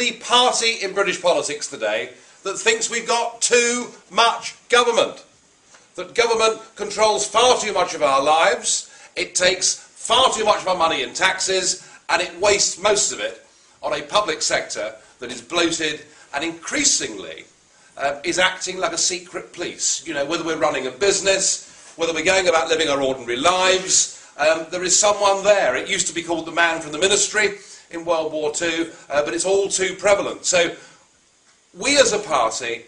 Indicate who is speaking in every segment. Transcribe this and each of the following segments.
Speaker 1: The party in British politics today that thinks we've got too much government, that government controls far too much of our lives, it takes far too much of our money in taxes, and it wastes most of it on a public sector that is bloated and increasingly is acting like a secret police. You know, whether we're running a business, whether we're going about living our ordinary lives, there is someone there. It used to be called the man from the ministry in World War II, but it's all too prevalent. So we as a party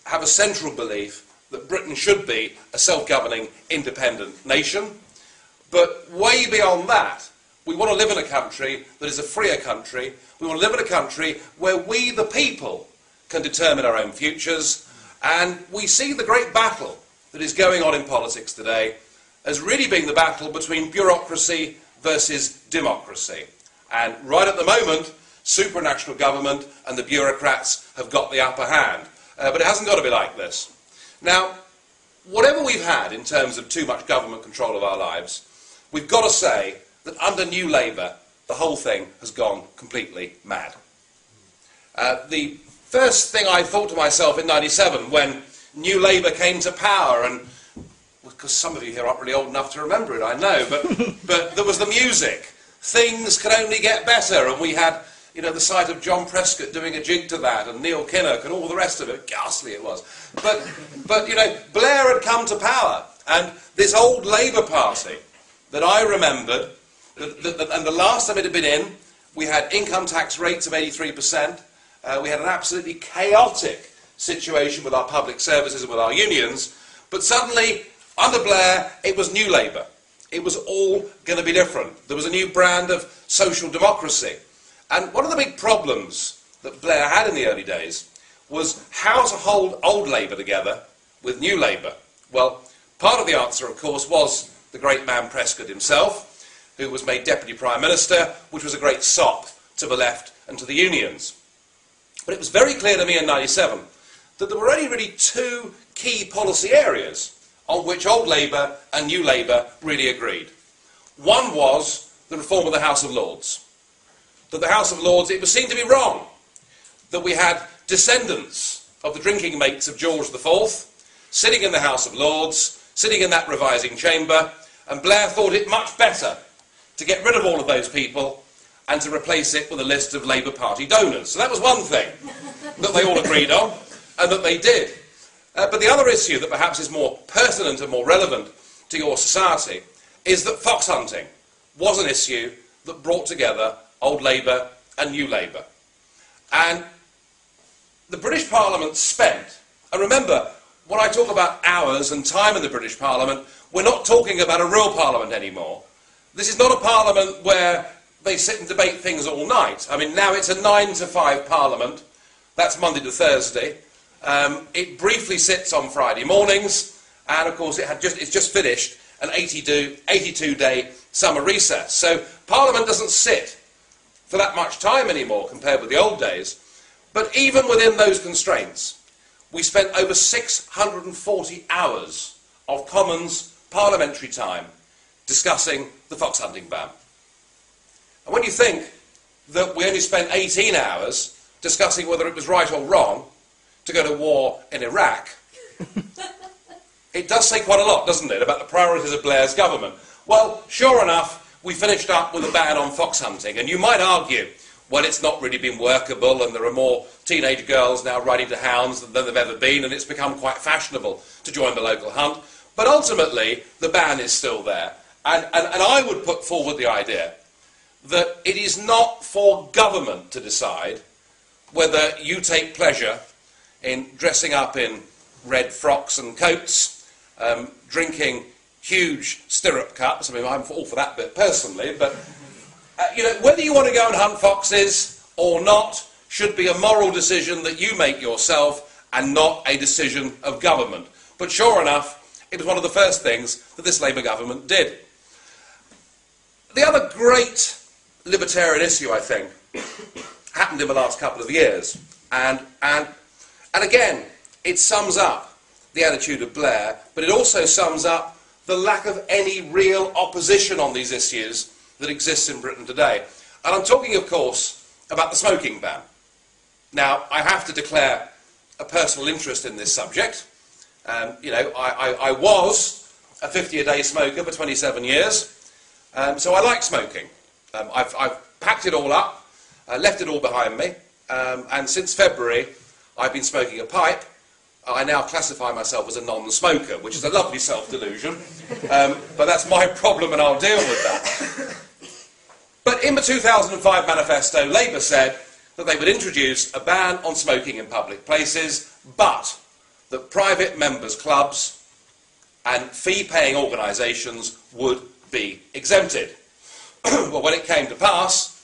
Speaker 1: have a central belief that Britain should be a self-governing, independent nation. But way beyond that, we want to live in a country that is a freer country. We want to live in a country where we, the people, can determine our own futures. And we see the great battle that is going on in politics today as really being the battle between bureaucracy versus democracy. And right at the moment, supranational government and the bureaucrats have got the upper hand. But it hasn't got to be like this. Now, whatever we've had in terms of too much government control of our lives, we've got to say that under New Labour, the whole thing has gone completely mad. The first thing I thought to myself in '97 when New Labour came to power, and because some of you here aren't really old enough to remember it, I know, but there was the music. Things can only get better, and we had, you know, the sight of John Prescott doing a jig to that, and Neil Kinnock, and all the rest of it. Ghastly it was. But you know, Blair had come to power, and this old Labour Party that I remembered, and the last time it had been in, we had income tax rates of 83%. We had an absolutely chaotic situation with our public services and with our unions. But suddenly, under Blair, it was New Labour. It was all going to be different. There was a new brand of social democracy. And one of the big problems that Blair had in the early days was how to hold old Labour together with New Labour. Well, part of the answer, of course, was the great man Prescott himself, who was made Deputy Prime Minister, which was a great sop to the left and to the unions. But it was very clear to me in '97 that there were only really two key policy areas on which old Labour and New Labour really agreed. One was the reform of the House of Lords. That the House of Lords, it was seen to be wrong that we had descendants of the drinking mates of George IV sitting in the House of Lords, sitting in that revising chamber, and Blair thought it much better to get rid of all of those people and to replace it with a list of Labour Party donors. So that was one thing that they all agreed on, and that they did. But the other issue that perhaps is more pertinent and more relevant to your society is that fox hunting was an issue that brought together old Labour and New Labour. And the British Parliament spent, and remember, when I talk about hours and time in the British Parliament, we're not talking about a real Parliament anymore. This is not a Parliament where they sit and debate things all night. I mean, now it's a 9 to 5 Parliament. That's Monday to Thursday. It briefly sits on Friday mornings, and of course it's just finished an 82-day summer recess. So Parliament doesn't sit for that much time anymore compared with the old days. But even within those constraints, we spent over 640 hours of Commons parliamentary time discussing the fox hunting ban. And when you think that we only spent 18 hours discussing whether it was right or wrong to go to war in Iraq, it does say quite a lot, doesn't it, about the priorities of Blair's government. Well, sure enough, we finished up with a ban on fox hunting, and you might argue, well, it's not really been workable, and there are more teenage girls now riding to hounds than there have ever been, and it's become quite fashionable to join the local hunt. But ultimately, the ban is still there. And I would put forward the idea that it is not for government to decide whether you take pleasure in dressing up in red frocks and coats, drinking huge stirrup cups. I mean, I'm all for that bit personally, but you know, whether you want to go and hunt foxes or not should be a moral decision that you make yourself and not a decision of government. But sure enough, it was one of the first things that this Labour government did. The other great libertarian issue, I think, happened in the last couple of years. And again, it sums up the attitude of Blair, but it also sums up the lack of any real opposition on these issues that exists in Britain today. And I'm talking, of course, about the smoking ban. Now, I have to declare a personal interest in this subject. You know, I was a 50-a-day smoker for 27 years, so I like smoking. I've packed it all up, left it all behind me, and since February I've been smoking a pipe. I now classify myself as a non-smoker, which is a lovely self-delusion, but that's my problem and I'll deal with that. But in the 2005 manifesto, Labour said that they would introduce a ban on smoking in public places, but that private members' clubs and fee-paying organisations would be exempted. Well, when it came to pass,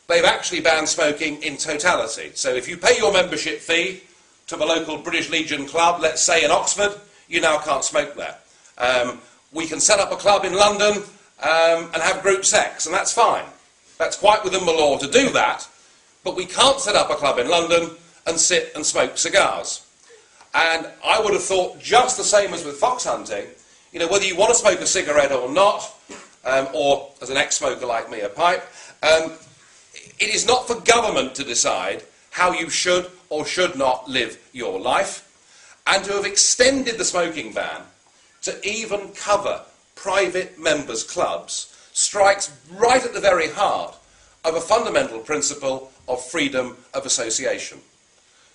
Speaker 1: they've actually banned smoking in totality. So if you pay your membership fee to the local British Legion club, let's say in Oxford, you now can't smoke there. We can set up a club in London and have group sex, and that's fine. That's quite within the law to do that, but we can't set up a club in London and sit and smoke cigars. And I would have thought just the same as with fox hunting, you know, whether you want to smoke a cigarette or not, or as an ex-smoker like me, a pipe, it is not for government to decide how you should or should not live your life, and to have extended the smoking ban to even cover private members' clubs strikes right at the very heart of a fundamental principle of freedom of association.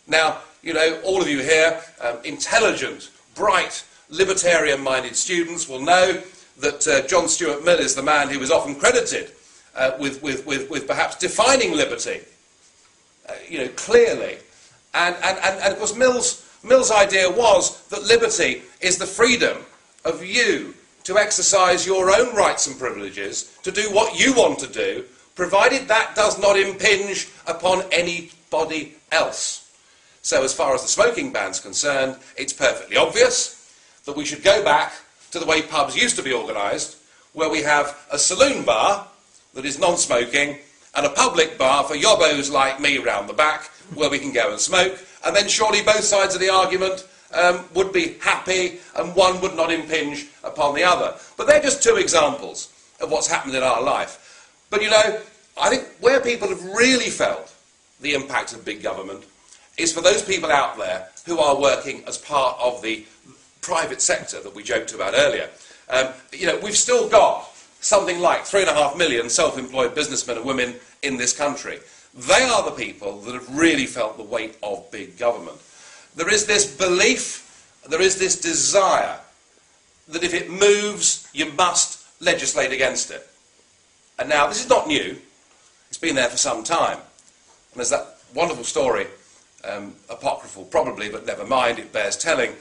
Speaker 1: Now, you know, all of you here, intelligent, bright, libertarian-minded students will know that John Stuart Mill is the man who is often credited with perhaps defining liberty, you know, clearly. And of course, Mill's idea was that liberty is the freedom of you to exercise your own rights and privileges, to do what you want to do, provided that does not impinge upon anybody else. So as far as the smoking ban's concerned, it's perfectly obvious that we should go back to the way pubs used to be organised, where we have a saloon bar that is non-smoking and a public bar for yobbos like me round the back, where we can go and smoke, and then surely both sides of the argument would be happy and one would not impinge upon the other. But they're just two examples of what's happened in our life. But you know, I think where people have really felt the impact of big government is for those people out there who are working as part of the private sector that we joked about earlier. You know, we've still got something like 3.5 million self-employed businessmen and women in this country. They are the people that have really felt the weight of big government. There is this belief, there is this desire that if it moves, you must legislate against it. And now, this is not new. It's been there for some time. And there's that wonderful story, apocryphal probably, but never mind, it bears telling.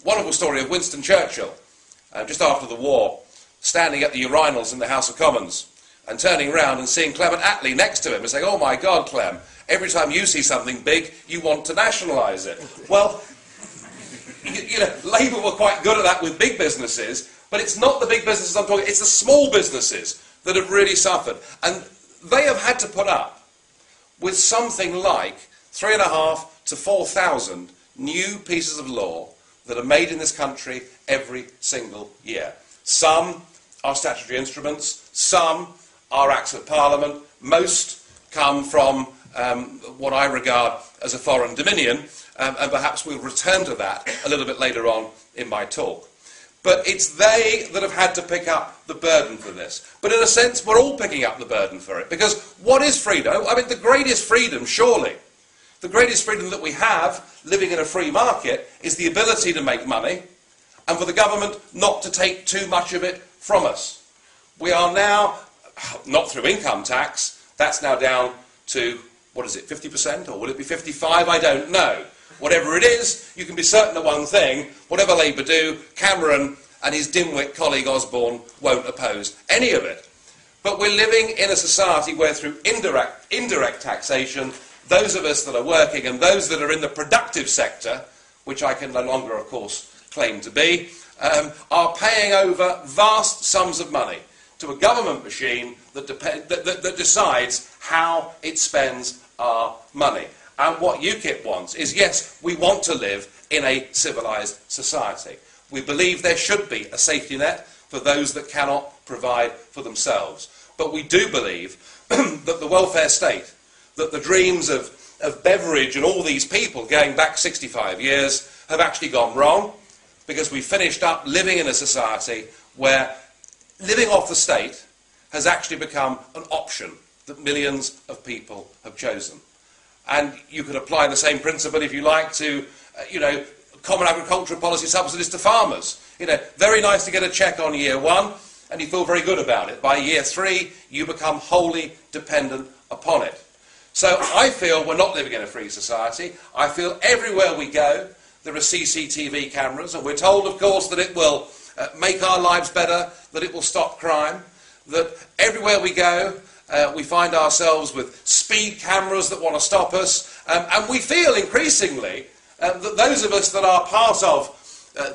Speaker 1: Wonderful story of Winston Churchill, just after the war, standing at the urinals in the House of Commons and turning round and seeing Clement Attlee next to him and saying, "Oh my God, Clem, every time you see something big, you want to nationalise it." Well, you know, Labour were quite good at that with big businesses, but it's not the big businesses I'm talking, it's the small businesses that have really suffered. And they have had to put up with something like 3.5 to 4,000 new pieces of law that are made in this country every single year. Some are statutory instruments, some are acts of parliament, most come from what I regard as a foreign dominion, and perhaps we'll return to that a little bit later on in my talk. But it's they that have had to pick up the burden for this. But in a sense, we're all picking up the burden for it, because what is freedom? I mean, the greatest freedom, surely, the greatest freedom that we have living in a free market is the ability to make money and for the government not to take too much of it from us. We are now, not through income tax, that's now down to, what is it, 50%? Or will it be 55%? I don't know. Whatever it is, you can be certain of one thing: whatever Labour do, Cameron and his dimwit colleague Osborne won't oppose any of it. But we're living in a society where through indirect taxation, those of us that are working and those that are in the productive sector, which I can no longer, of course, claim to be, are paying over vast sums of money to a government machine that decides how it spends our money. And what UKIP wants is, yes, we want to live in a civilised society. We believe there should be a safety net for those that cannot provide for themselves. But we do believe that the welfare state, that the dreams of of Beveridge and all these people going back 65 years have actually gone wrong, because we finished up living in a society where living off the state has actually become an option that millions of people have chosen. And you could apply the same principle, if you like, to, common agricultural policy subsidies to farmers. Very nice to get a cheque on year one, and you feel very good about it. By year 3, you become wholly dependent upon it. So I feel we're not living in a free society. I feel everywhere we go, there are CCTV cameras, and we're told, of course, that it will make our lives better, that it will stop crime, that everywhere we go, we find ourselves with speed cameras that want to stop us, and we feel increasingly that those of us that are part of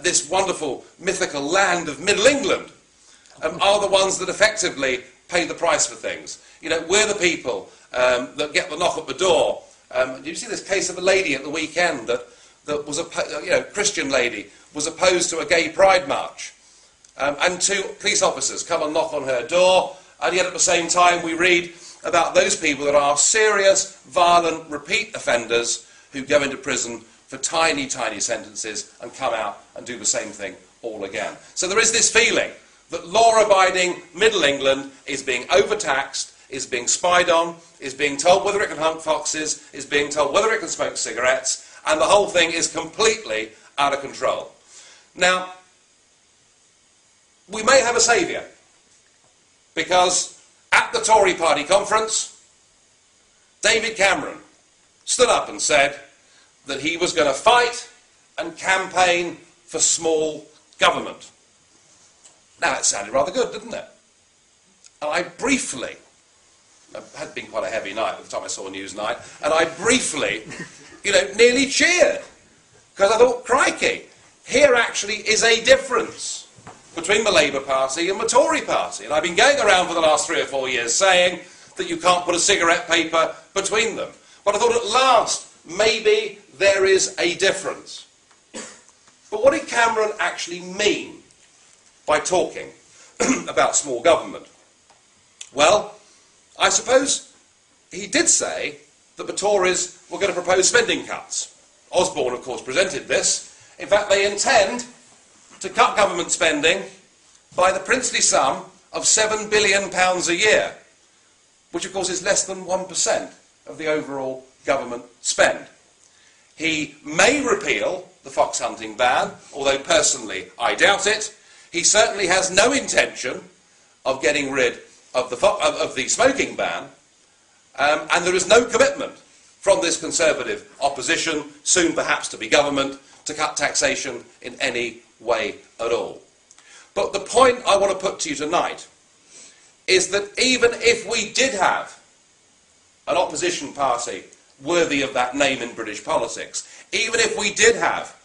Speaker 1: this wonderful mythical land of Middle England are the ones that effectively pay the price for things. We're the people that get the knock at the door. Did you see this case of a lady at the weekend that was a Christian lady was opposed to a gay pride march, and 2 police officers come and knock on her door, and yet at the same time we read about those people that are serious, violent, repeat offenders who go into prison for tiny, tiny sentences and come out and do the same thing all again. So there is this feeling that law-abiding Middle England is being overtaxed, is being spied on, is being told whether it can hunt foxes, is being told whether it can smoke cigarettes, and the whole thing is completely out of control. Now, we may have a saviour, because at the Tory party conference, David Cameron stood up and said that he was going to fight and campaign for small government. Now, it sounded rather good, didn't it? And I briefly, it had been quite a heavy night at the time I saw Newsnight, and I briefly, nearly cheered, because I thought, crikey, here actually is a difference between the Labour Party and the Tory Party. And I've been going around for the last 3 or 4 years saying that you can't put a cigarette paper between them. But I thought at last, maybe there is a difference. But what did Cameron actually mean by talking about small government? Well, I suppose he did say that the Tories were going to propose spending cuts. Osborne, of course, presented this. In fact, they intend to cut government spending by the princely sum of £7 billion a year, which, of course, is less than 1% of the overall government spend. He may repeal the fox hunting ban, although personally I doubt it. He certainly has no intention of getting rid of the smoking ban, and there is no commitment from this Conservative opposition, soon perhaps to be government, to cut taxation in any way at all. But the point I want to put to you tonight is that even if we did have an opposition party worthy of that name in British politics, even if we did have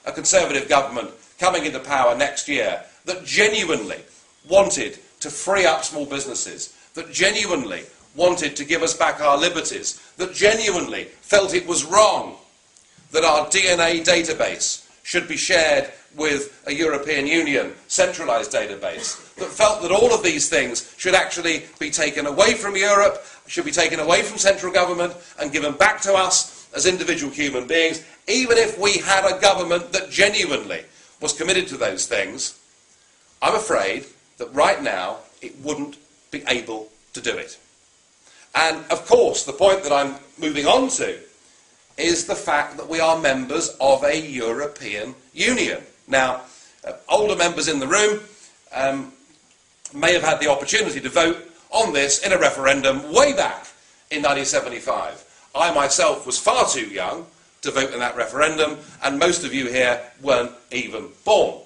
Speaker 1: a Conservative government coming into power next year that genuinely wanted to free up small businesses, that genuinely wanted to give us back our liberties, that genuinely felt it was wrong that our DNA database should be shared with a European Union centralised database, that felt that all of these things should actually be taken away from Europe, should be taken away from central government and given back to us as individual human beings, even if we had a government that genuinely was committed to those things, I'm afraid that right now it wouldn't be able to do it. And of course, the point that I'm moving on to is the fact that we are members of a European Union. Now, older members in the room may have had the opportunity to vote on this in a referendum way back in 1975. I myself was far too young to vote in that referendum, and most of you here weren't even born.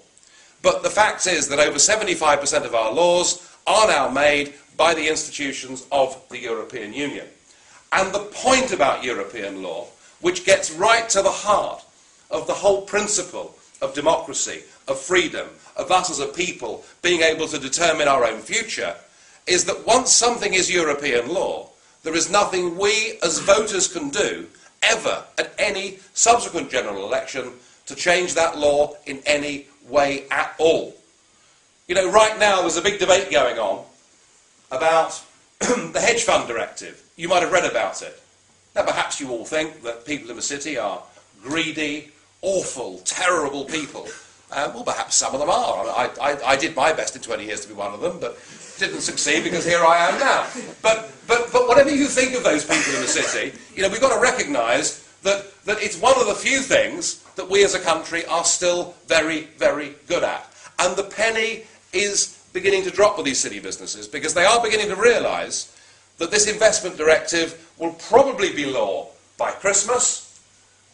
Speaker 1: But the fact is that over 75% of our laws are now made by the institutions of the European Union. And the point about European law, which gets right to the heart of the whole principle of democracy, of freedom, of us as a people being able to determine our own future, is that once something is European law, there is nothing we as voters can do ever at any subsequent general election to change that law in any way at all. You know, right now there's a big debate going on about the hedge fund directive. You might have read about it. Now, perhaps you all think that people in the city are greedy, awful, terrible people. Well, perhaps some of them are. I did my best in 20 years to be one of them, but didn't succeed because here I am now. But whatever you think of those people in the city, you know, we've got to recognise that it's one of the few things that we as a country are still very, very good at. And the penny is beginning to drop with these city businesses because they are beginning to realise that this investment directive will probably be law by Christmas.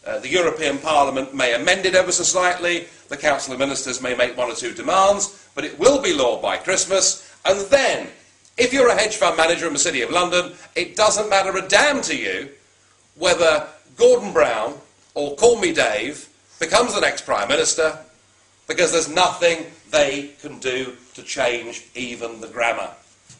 Speaker 1: The European Parliament may amend it ever so slightly, the Council of Ministers may make one or two demands, but it will be law by Christmas, and then, if you're a hedge fund manager in the City of London, it doesn't matter a damn to you whether Gordon Brown or Call Me Dave becomes the next Prime Minister, because there's nothing they can do to change even the grammar.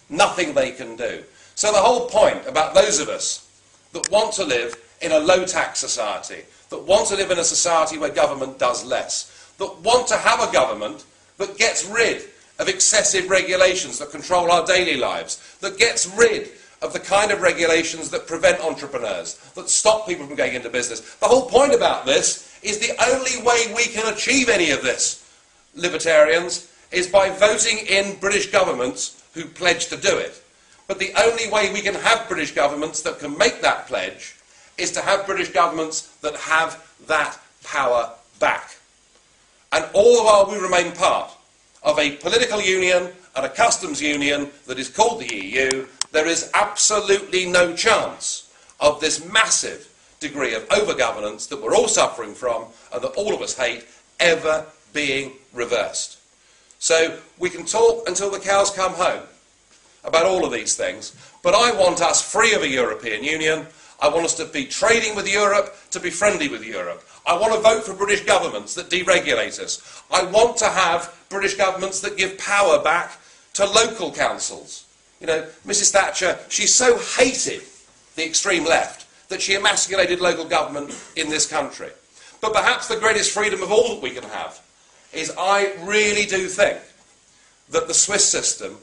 Speaker 1: Nothing they can do. So the whole point about those of us that want to live in a low-tax society, that want to live in a society where government does less, that want to have a government that gets rid of excessive regulations that control our daily lives, that gets rid of the kind of regulations that prevent entrepreneurs, that stop people from going into business. The whole point about this is the only way we can achieve any of this, libertarians, is by voting in British governments who pledge to do it. But the only way we can have British governments that can make that pledge is to have British governments that have that power back. And all the while we remain part of a political union and a customs union that is called the EU, there is absolutely no chance of this massive degree of over-governance that we're all suffering from and that all of us hate ever being reversed. So we can talk until the cows come home about all of these things, but I want us free of a European Union. I want us to be trading with Europe, to be friendly with Europe. I want to vote for British governments that deregulate us. I want to have British governments that give power back to local councils. You know, Mrs. Thatcher, she so hated the extreme left that she emasculated local government in this country. But perhaps the greatest freedom of all that we can have is I really do think that the Swiss system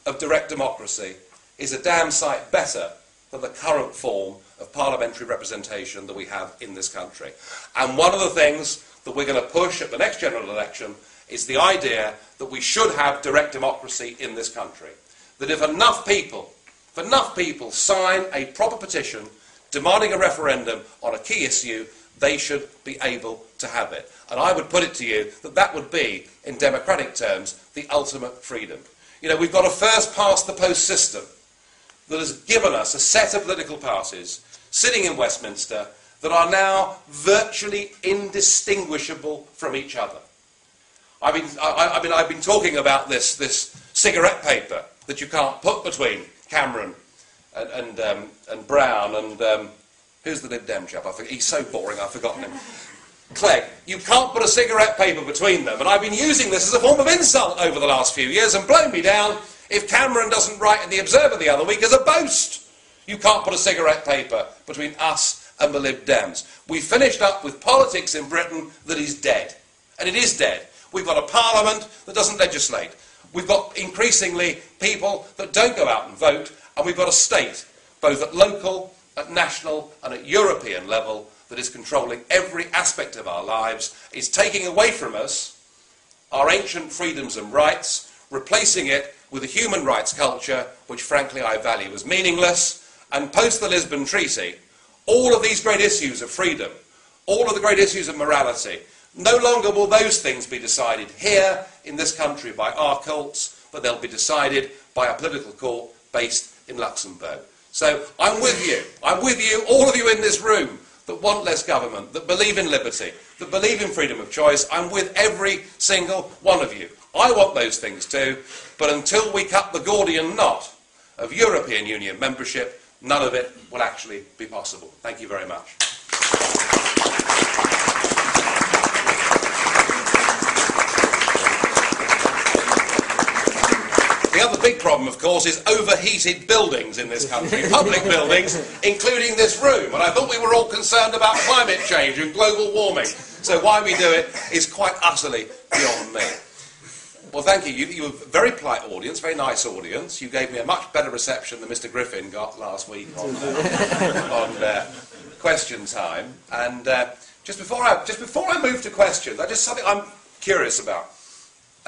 Speaker 1: of direct democracy is a damn sight better than the current form of parliamentary representation that we have in this country. And one of the things that we're going to push at the next general election is the idea that we should have direct democracy in this country. That if enough people sign a proper petition demanding a referendum on a key issue, they should be able to have it. And I would put it to you that that would be, in democratic terms, the ultimate freedom. You know, we've got a first-past-the-post system that has given us a set of political parties sitting in Westminster that are now virtually indistinguishable from each other. I've been talking about this cigarette paper that you can't put between Cameron and Brown and who's the Lib Dem chap? He's so boring, I've forgotten him. Clegg. You can't put a cigarette paper between them, and I've been using this as a form of insult over the last few years and blown me down if Cameron doesn't write in the Observer the other week as a boast. You can't put a cigarette paper between us and the Lib Dems. We finished up with politics in Britain that is dead. And it is dead. We've got a parliament that doesn't legislate. We've got increasingly people that don't go out and vote, and we've got a state, both at local, at national and at European level, that is controlling every aspect of our lives, is taking away from us our ancient freedoms and rights, replacing it with a human rights culture, which frankly I value as meaningless. And post the Lisbon Treaty, all of these great issues of freedom, all of the great issues of morality, no longer will those things be decided here in this country by our courts, but they'll be decided by a political court based in Luxembourg. So I'm with you, all of you in this room that want less government, that believe in liberty, that believe in freedom of choice. I'm with every single one of you. I want those things too, but until we cut the Gordian knot of European Union membership, none of it will actually be possible. Thank you very much. The other big problem, of course, is overheated buildings in this country, public buildings, including this room. And I thought we were all concerned about climate change and global warming. So why we do it is quite utterly beyond me. Well, thank you. You were a very polite audience, very nice audience. You gave me a much better reception than Mr. Griffin got last week on question time. And just before I move to questions, just something I'm curious about.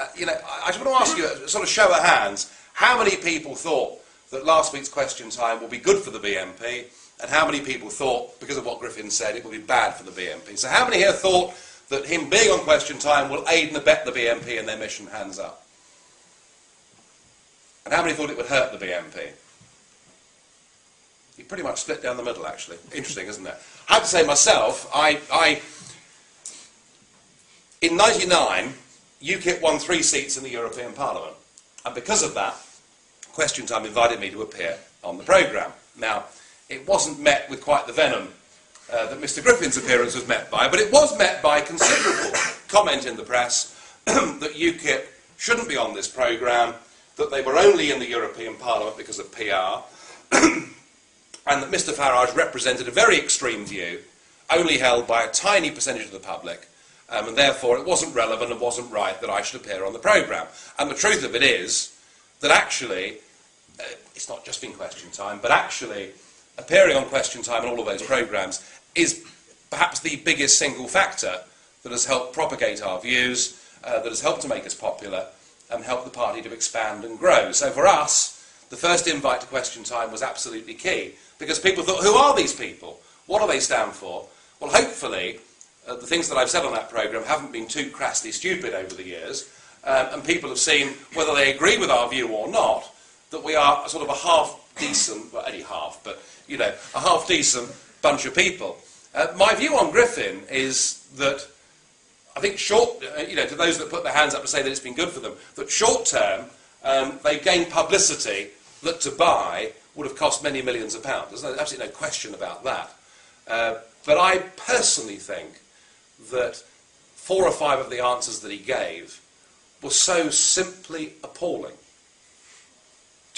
Speaker 1: I just want to ask you a sort of show of hands. How many people thought that last week's question time will be good for the BNP, and how many people thought, because of what Griffin said, it will be bad for the BNP? So how many here thought that him being on question time will aid and abet the BNP in their mission? Hands up. And how many thought it would hurt the BNP? You pretty much split down the middle, actually. Interesting, isn't it? I have to say myself, in '99, UKIP won 3 seats in the European Parliament. And because of that, Question Time invited me to appear on the programme. Now, it wasn't met with quite the venom that Mr. Griffin's appearance was met by, but it was met by considerable comment in the press that UKIP shouldn't be on this programme, that they were only in the European Parliament because of PR, and that Mr. Farage represented a very extreme view, only held by a tiny percentage of the public, and therefore it wasn't relevant and wasn't right that I should appear on the programme. And the truth of it is that actually, it's not just been Question Time, but actually appearing on Question Time and all of those programmes is perhaps the biggest single factor that has helped propagate our views, that has helped to make us popular, and help the party to expand and grow. So for us, the first invite to Question Time was absolutely key, because people thought, who are these people? What do they stand for? Well, hopefully, the things that I've said on that programme haven't been too crassly stupid over the years, and people have seen, whether they agree with our view or not, that we are sort of a half-decent, well, only half, but, a half-decent bunch of people. My view on Griffin is that, I think to those that put their hands up to say that it's been good for them, that short-term, they've gained publicity that to buy would have cost many millions of pounds. There's absolutely no question about that. But I personally think that 4 or 5 of the answers that he gave were so simply appalling.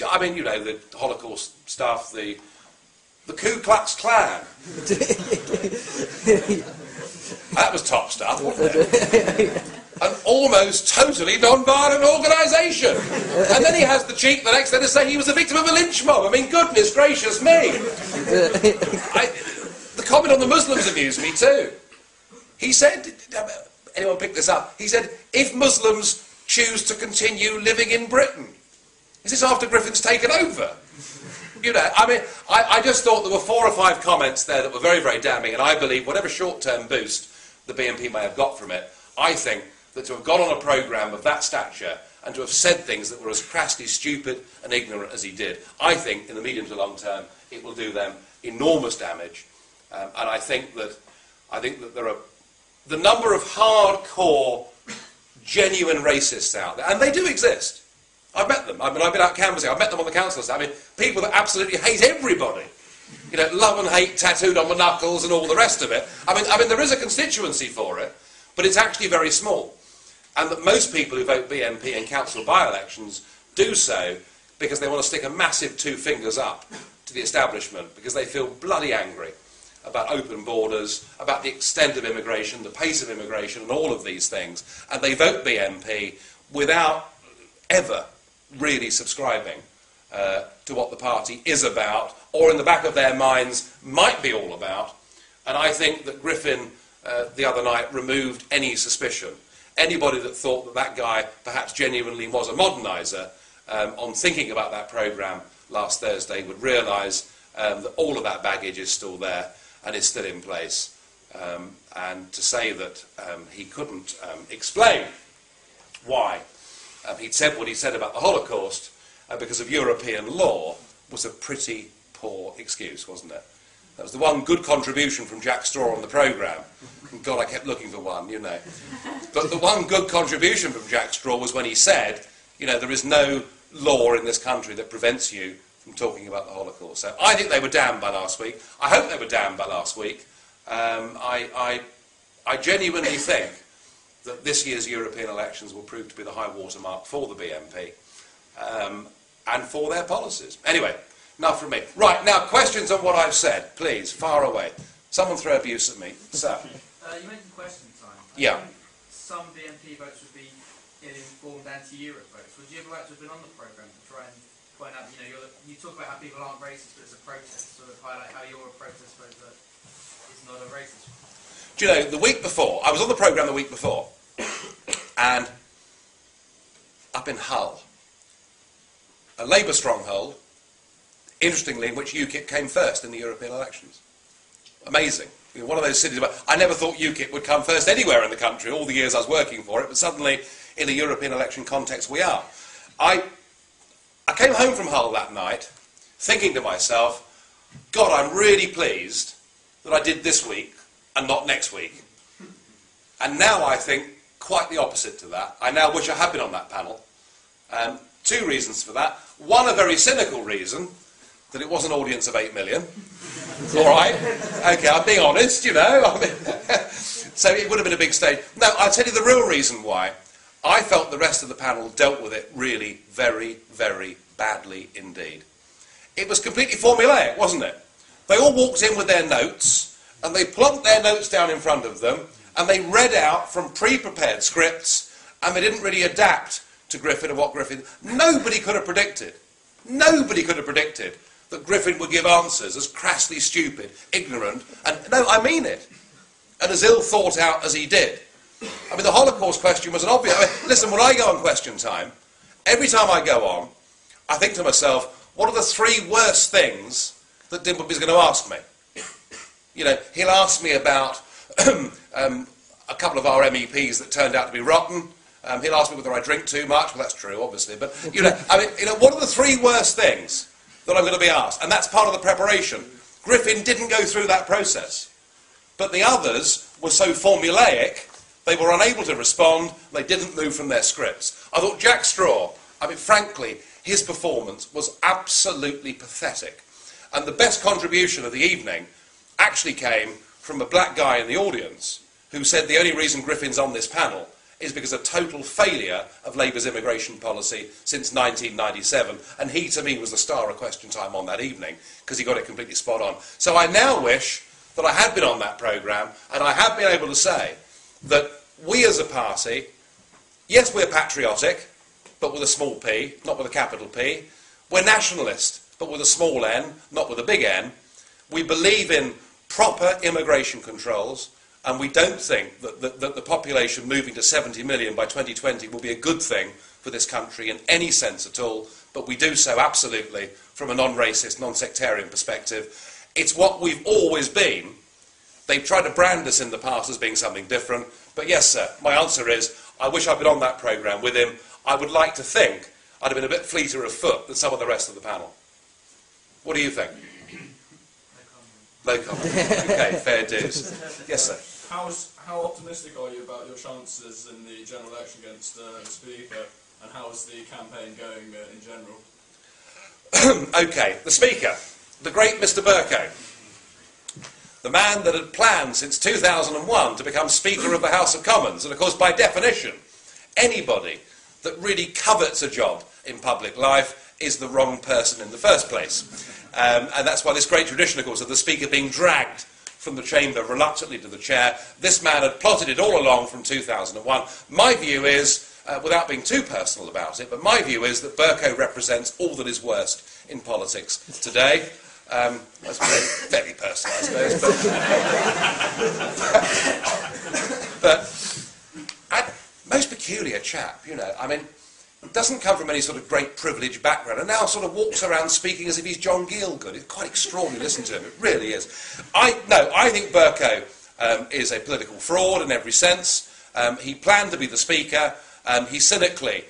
Speaker 1: I mean, the Holocaust stuff, the Ku Klux Klan. That was top stuff, wasn't it? An almost totally non-violent organisation. And then he has the cheek the next day to say he was a victim of a lynch mob. I mean, goodness gracious me. The comment on the Muslims amused me too. He said, anyone pick this up? He said, if Muslims choose to continue living in Britain. Is this after Griffin's taken over? I just thought there were 4 or 5 comments there that were very, very damning, and I believe whatever short-term boost the BNP may have got from it, I think that to have gone on a programme of that stature and to have said things that were as crassly stupid and ignorant as he did, I think in the medium to long term it will do them enormous damage. And I think that there are the number of hardcore, genuine racists out there, and they do exist. I've met them. I've been out canvassing. I've met them on the council estate. I mean, people that absolutely hate everybody. Love and hate tattooed on my knuckles and all the rest of it. I mean, there is a constituency for it, but it's actually very small. And that most people who vote BNP in council by-elections do so because they want to stick a massive 2 fingers up to the establishment, because they feel bloody angry about open borders, about the extent of immigration, the pace of immigration, and all of these things. And they vote BNP without ever really subscribing to what the party is about, or in the back of their minds might be all about. And I think that Griffin the other night removed any suspicion. Anybody that thought that that guy perhaps genuinely was a moderniser, on thinking about that programme last Thursday, would realise that all of that baggage is still there and is still in place. And to say that he couldn't explain why he'd said what he said about the Holocaust because of European law was a pretty poor excuse, wasn't it? That was the one good contribution from Jack Straw on the programme. God, I kept looking for one, But the one good contribution from Jack Straw was when he said, there is no law in this country that prevents you from talking about the Holocaust. So I think they were damned by last week. I hope they were damned by last week. I genuinely think that this year's European elections will prove to be the high watermark for the BNP and for their policies. Anyway, enough from me. Right, now questions on what I've said, please, far away. Someone throw abuse at me. Sir.
Speaker 2: You mentioned question time.
Speaker 1: Yeah.
Speaker 2: Some BNP votes would be ill-informed anti-Europe votes. Would you ever like to have been on the programme to try and point out, you talk about how people aren't racist, but it's a protest, sort of highlight how you're a protest vote that is not a racist one?
Speaker 1: Do you know, the week before, I was on the programme the week before, and up in Hull, a Labour stronghold, interestingly, in which UKIP came first in the European elections. Amazing. One of those cities where I never thought UKIP would come first anywhere in the country, all the years I was working for it, but suddenly, in a European election context, we are. I came home from Hull that night, thinking to myself, God, I'm really pleased that I did this week and not next week. And now I think quite the opposite to that. I now wish I had been on that panel. Two reasons for that. One, a very cynical reason, that it was an audience of 8 million. All right. Okay, I'm being honest, you know. I mean, so it would have been a big stage. No, I'll tell you the real reason why. I felt the rest of the panel dealt with it really very, very badly indeed. It was completely formulaic, wasn't it? They all walked in with their notes, and they plunked their notes down in front of them, and they read out from pre-prepared scripts, and they didn't really adapt to Griffin and what Griffin... Nobody could have predicted that Griffin would give answers as crassly stupid, ignorant, and, no, I mean it, and as ill thought out as he did. I mean, the Holocaust question was an obvious... I mean, listen, when I go on Question Time, every time I go on, I think to myself, what are the 3 worst things that Dimbleby's going to ask me? You know, he'll ask me about a couple of our MEPs that turned out to be rotten. He'll ask me whether I drink too much. Well, that's true, obviously. But, you know, I mean, what are the 3 worst things that I'm going to be asked? And that's part of the preparation. Griffin didn't go through that process. But the others were so formulaic, they were unable to respond, they didn't move from their scripts. I thought Jack Straw, I mean, frankly, his performance was absolutely pathetic. And the best contribution of the evening actually came from a black guy in the audience who said the only reason Griffin's on this panel is because of total failure of Labour's immigration policy since 1997, and he, to me, was the star of Question Time on that evening, because he got it completely spot on. So I now wish that I had been on that programme, and I had been able to say that we as a party, yes, we're patriotic, but with a small p, not with a capital P. We're nationalist, but with a small n, not with a big N. We believe in proper immigration controls, and we don't think that the population moving to 70 million by 2020 will be a good thing for this country in any sense at all, but we do so absolutely from a non-racist, non-sectarian perspective. It's what we've always been. They've tried to brand us in the past as being something different, but yes, sir, my answer is, I wish I'd been on that programme with him. I would like to think I'd have been a bit fleeter of foot than some of the rest of the panel. What do you think? No comment. Okay, fair dues. Yes, sir.
Speaker 3: How optimistic are you about your chances in the general election against the Speaker, and how's the campaign going in general?
Speaker 1: Okay, the Speaker, the great Mr. Bercow, the man that had planned since 2001 to become Speaker of the House of Commons, and of course, by definition, anybody that really covets a job in public life is the wrong person in the first place. And that's why this great tradition, of course, of the Speaker being dragged from the chamber reluctantly to the chair. This man had plotted it all along from 2001. My view is, without being too personal about it, but my view is that Bercow represents all that is worst in politics today. That's very personal, I suppose. But most peculiar chap, you know. I mean, doesn't come from any sort of great privileged background, and now sort of walks around speaking as if he's John Gielgud. It's quite extraordinary to listen to him. It really is. I think Bercow is a political fraud in every sense. He planned to be the Speaker. He cynically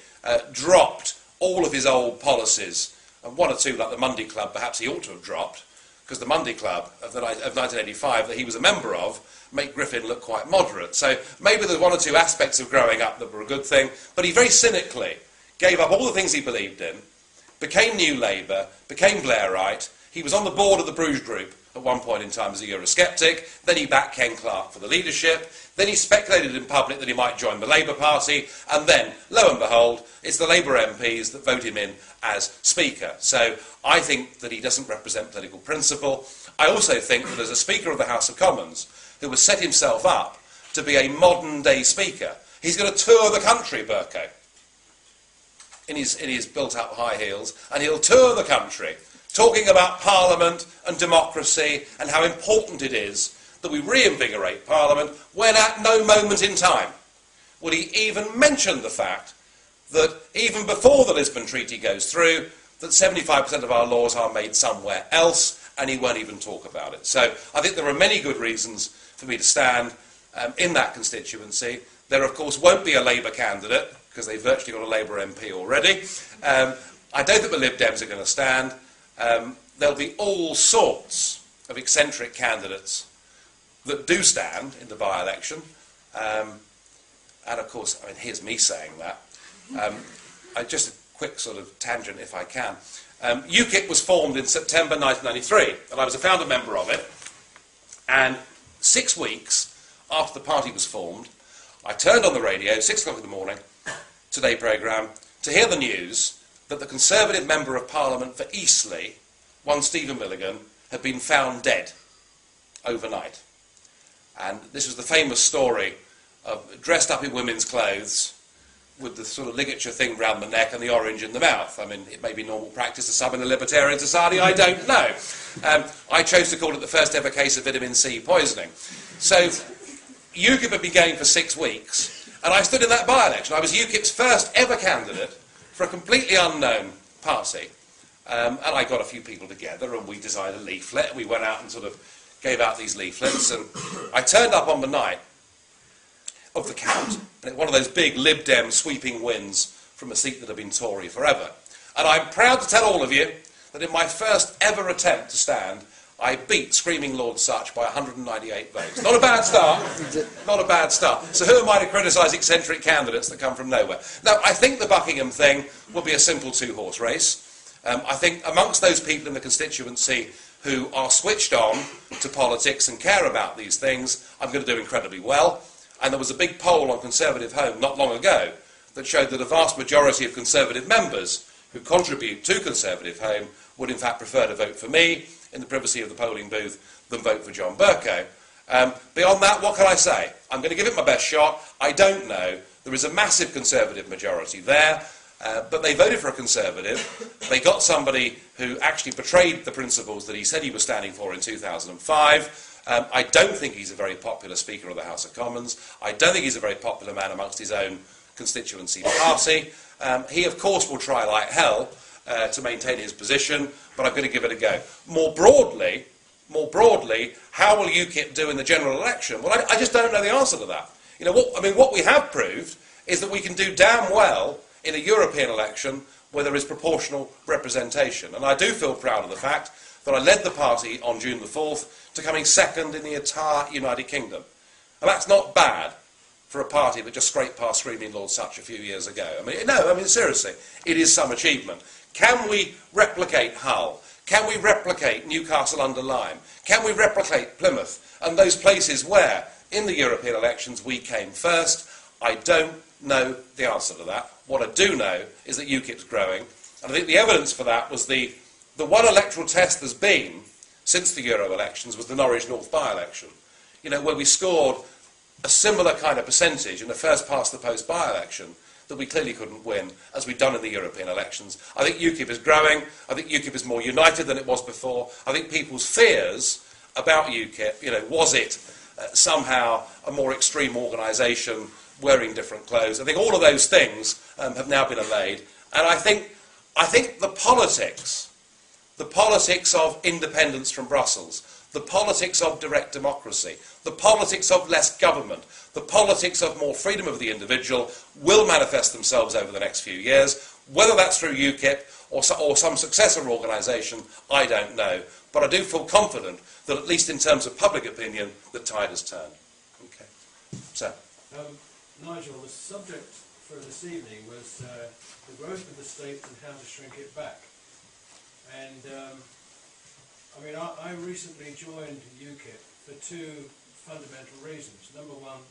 Speaker 1: dropped all of his old policies, and one or two, like the Monday Club, perhaps he ought to have dropped, because the Monday Club of 1985 that he was a member of make Griffin look quite moderate. So maybe there's one or two aspects of growing up that were a good thing, but he very cynically gave up all the things he believed in, became New Labour, became Blairite. He was on the board of the Bruges Group at one point in time as a Eurosceptic. Then he backed Ken Clarke for the leadership. Then he speculated in public that he might join the Labour Party. And then, lo and behold, it's the Labour MPs that vote him in as Speaker. So I think that he doesn't represent political principle. I also think that as a Speaker of the House of Commons, who has set himself up to be a modern-day Speaker, he's going to tour the country, Bercow. in his built-up high heels, and he'll tour the country talking about Parliament and democracy and how important it is that we reinvigorate Parliament, when at no moment in time would he even mention the fact that even before the Lisbon Treaty goes through, that 75% of our laws are made somewhere else, and he won't even talk about it. So I think there are many good reasons for me to stand in that constituency. There, of course, won't be a Labour candidate, because they've virtually got a Labour MP already. I don't think the Lib Dems are going to stand. There'll be all sorts of eccentric candidates that do stand in the by-election. And, of course, I mean, here's me saying that. Just a quick sort of tangent, if I can. UKIP was formed in September 1993, and I was a founder member of it. And 6 weeks after the party was formed, I turned on the radio, 6 o'clock in the morning, Today programme, to hear the news that the Conservative Member of Parliament for Eastleigh, one Stephen Milligan, had been found dead overnight. And this was the famous story of dressed up in women's clothes with the sort of ligature thing round the neck and the orange in the mouth. I mean, it may be normal practice to some in a libertarian society, I don't know. I chose to call it the first ever case of vitamin C poisoning. So UKIP had been going for 6 weeks, and I stood in that by-election. I was UKIP's first ever candidate for a completely unknown party. And I got a few people together, and we designed a leaflet, and we went out and sort of gave out these leaflets, and I turned up on the night of the count, and one of those big Lib Dem sweeping wins from a seat that had been Tory forever. And I'm proud to tell all of you that in my first ever attempt to stand, I beat Screaming Lord Such by 198 votes. Not a bad start. Not a bad start. So who am I to criticise eccentric candidates that come from nowhere? Now, I think the Buckingham thing will be a simple two-horse race. I think amongst those people in the constituency who are switched on to politics and care about these things, I'm going to do incredibly well. And there was a big poll on Conservative Home not long ago that showed that a vast majority of Conservative members who contribute to Conservative Home would in fact prefer to vote for me in the privacy of the polling booth than vote for John Bercow. Beyond that, what can I say? I'm going to give it my best shot. I don't know. There is a massive Conservative majority there, but they voted for a Conservative. They got somebody who actually betrayed the principles that he said he was standing for in 2005. I don't think he's a very popular Speaker of the House of Commons. I don't think he's a very popular man amongst his own constituency party. He, of course, will try like hell to maintain his position, but I'm going to give it a go. More broadly, how will UKIP do in the general election? Well, I just don't know the answer to that. You know, what we have proved is that we can do damn well in a European election where there is proportional representation. And I do feel proud of the fact that I led the party on June the 4th to coming second in the entire United Kingdom. And that's not bad for a party that just scraped past Screaming Lord Such a few years ago. I mean, seriously, it is some achievement. Can we replicate Hull? Can we replicate Newcastle-under-Lyme? Can we replicate Plymouth and those places where, in the European elections, we came first? I don't know the answer to that. What I do know is that UKIP's growing, and I think the evidence for that was the one electoral test there's been since the Euro elections was the Norwich North by-election, you know, where we scored a similar kind of percentage in the first past the post by-election that we clearly couldn't win, as we've done in the European elections. I think UKIP is growing. I think UKIP is more united than it was before. I think people's fears about UKIP, you know, was it somehow a more extreme organisation wearing different clothes? I think all of those things have now been allayed. And I think the politics of independence from Brussels, the politics of direct democracy, the politics of less government, the politics of more freedom of the individual will manifest themselves over the next few years. Whether that's through UKIP or some successor organisation, I don't know. But I do feel confident that, at least in terms of public opinion, the tide has turned. Okay. So.
Speaker 4: Nigel, the subject for this evening was the growth of the state and how to shrink it back. And I recently joined UKIP for two fundamental reasons. Number one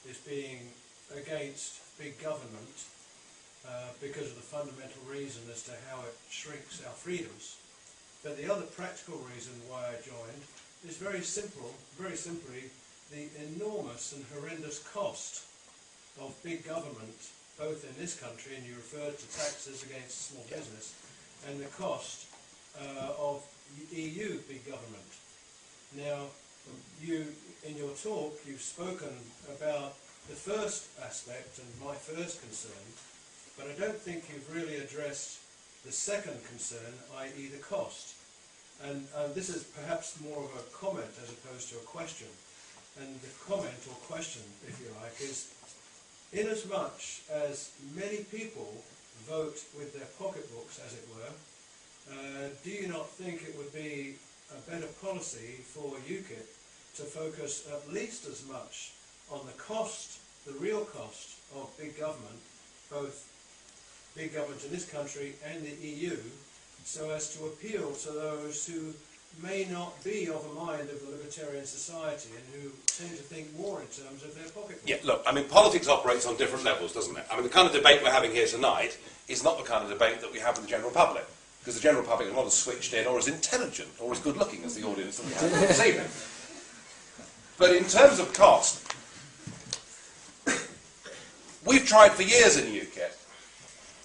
Speaker 4: is being against big government because of the fundamental reason as to how it shrinks our freedoms. But the other practical reason why I joined is very simply the enormous and horrendous cost of big government both in this country, and you referred to taxes against small business, and the cost of EU big government. Now, in your talk, you've spoken about the first aspect and my first concern, but I don't think you've really addressed the second concern, i.e. the cost. And this is perhaps more of a comment as opposed to a question. And the comment or question, if you like, is inasmuch as many people vote with their pocketbooks, as it were, do you not think it would be a better policy for UKIP to focus at least as much on the cost, the real cost of big government, both big government in this country and the EU, so as to appeal to those who may not be of a mind of the libertarian society and who tend to think more in terms of their pocketbook?
Speaker 1: Yeah, look, I mean, politics operates on different levels, doesn't it? I mean, the kind of debate we're having here tonight is not the kind of debate that we have with the general public, because the general public is not as switched in or as intelligent or as good looking as the audience that we have this evening. But in terms of cost, we've tried for years in UKIP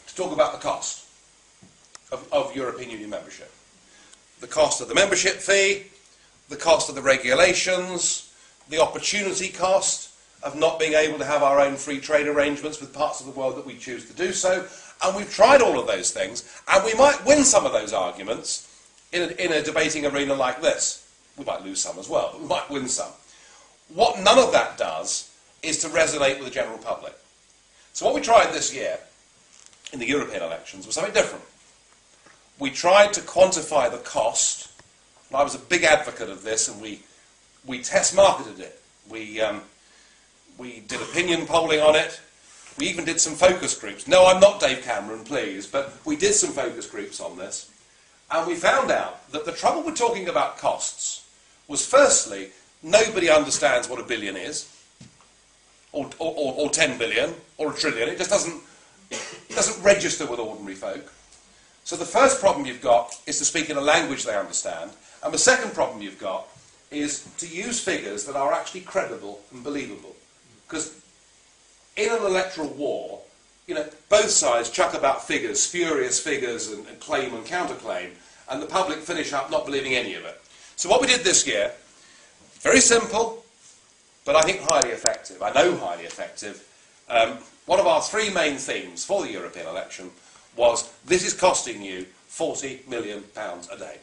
Speaker 1: to talk about the cost of European Union membership. The cost of the membership fee, the cost of the regulations, the opportunity cost of not being able to have our own free trade arrangements with parts of the world that we choose to do so. And we've tried all of those things, and we might win some of those arguments in a debating arena like this. We might lose some as well, but we might win some. What none of that does is to resonate with the general public. So what we tried this year in the European elections was something different. We tried to quantify the cost, and I was a big advocate of this, and we test marketed it. We did opinion polling on it. We even did some focus groups. No, I'm not Dave Cameron, please, but we did some focus groups on this. And we found out that the trouble with talking about costs was, firstly, nobody understands what a billion is, or 10 billion, or a trillion. It just doesn't register with ordinary folk. So the first problem you've got is to speak in a language they understand. And the second problem you've got is to use figures that are actually credible and believable. Because in an electoral war, you know, both sides chuck about figures, spurious figures, and claim and counterclaim, and the public finish up not believing any of it. So what we did this year, very simple, but I think highly effective. I know highly effective. One of our three main themes for the European election was, this is costing you £40 million a day.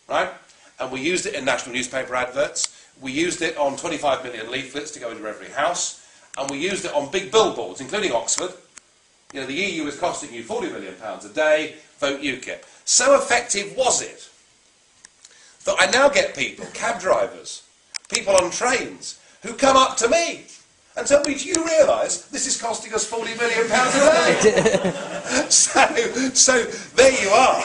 Speaker 1: Right? And we used it in national newspaper adverts. We used it on 25 million leaflets to go into every house. And we used it on big billboards, including Oxford. You know, the EU is costing you £40 million a day, vote UKIP. So effective was it that I now get people, cab drivers, people on trains, who come up to me and tell me, do you realise this is costing us £40 million a day? so there you are.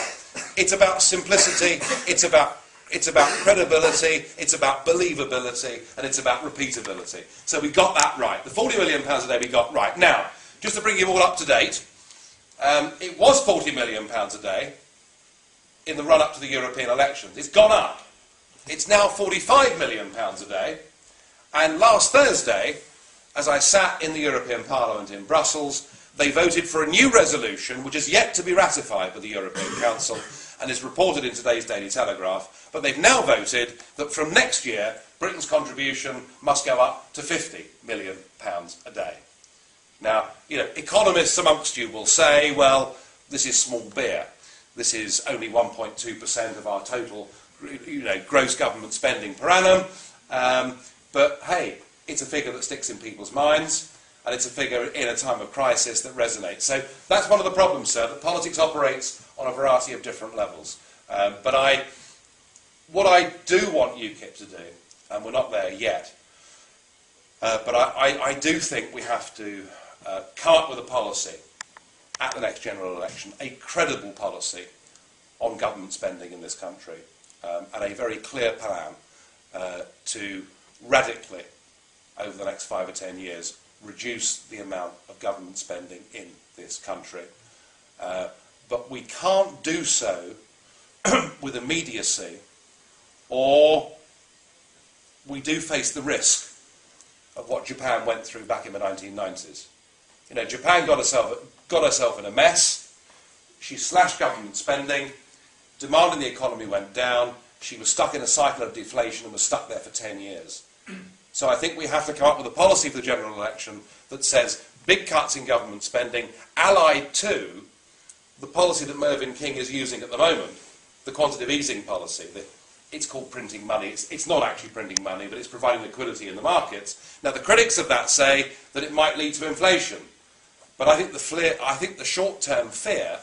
Speaker 1: It's about simplicity, it's about credibility, it's about believability, and it's about repeatability. So we got that right. The £40 million a day we got right. Now, just to bring you all up to date, it was £40 million a day in the run-up to the European elections. It's gone up. It's now £45 million a day. And last Thursday, as I sat in the European Parliament in Brussels, they voted for a new resolution which is yet to be ratified by the European Council and is reported in today's Daily Telegraph. But they've now voted that from next year, Britain's contribution must go up to £50 million a day. Now, you know, economists amongst you will say, well, this is small beer. This is only 1.2% of our total, you know, gross government spending per annum. But hey, it's a figure that sticks in people's minds, and it's a figure in a time of crisis that resonates. So that's one of the problems, sir, that politics operates on a variety of different levels. What I do want UKIP to do, and we're not there yet, but I do think we have to come up with a policy at the next general election, a credible policy on government spending in this country, and a very clear plan to radically, over the next 5 or 10 years, reduce the amount of government spending in this country. But we can't do so with immediacy, or we do face the risk of what Japan went through back in the 1990s, You know, Japan got herself in a mess. She slashed government spending. Demand in the economy went down. She was stuck in a cycle of deflation and was stuck there for 10 years. So I think we have to come up with a policy for the general election that says big cuts in government spending, allied to the policy that Mervyn King is using at the moment, the quantitative easing policy. It's called printing money. It's not actually printing money, but it's providing liquidity in the markets. Now, the critics of that say that it might lead to inflation. But I think the short-term fear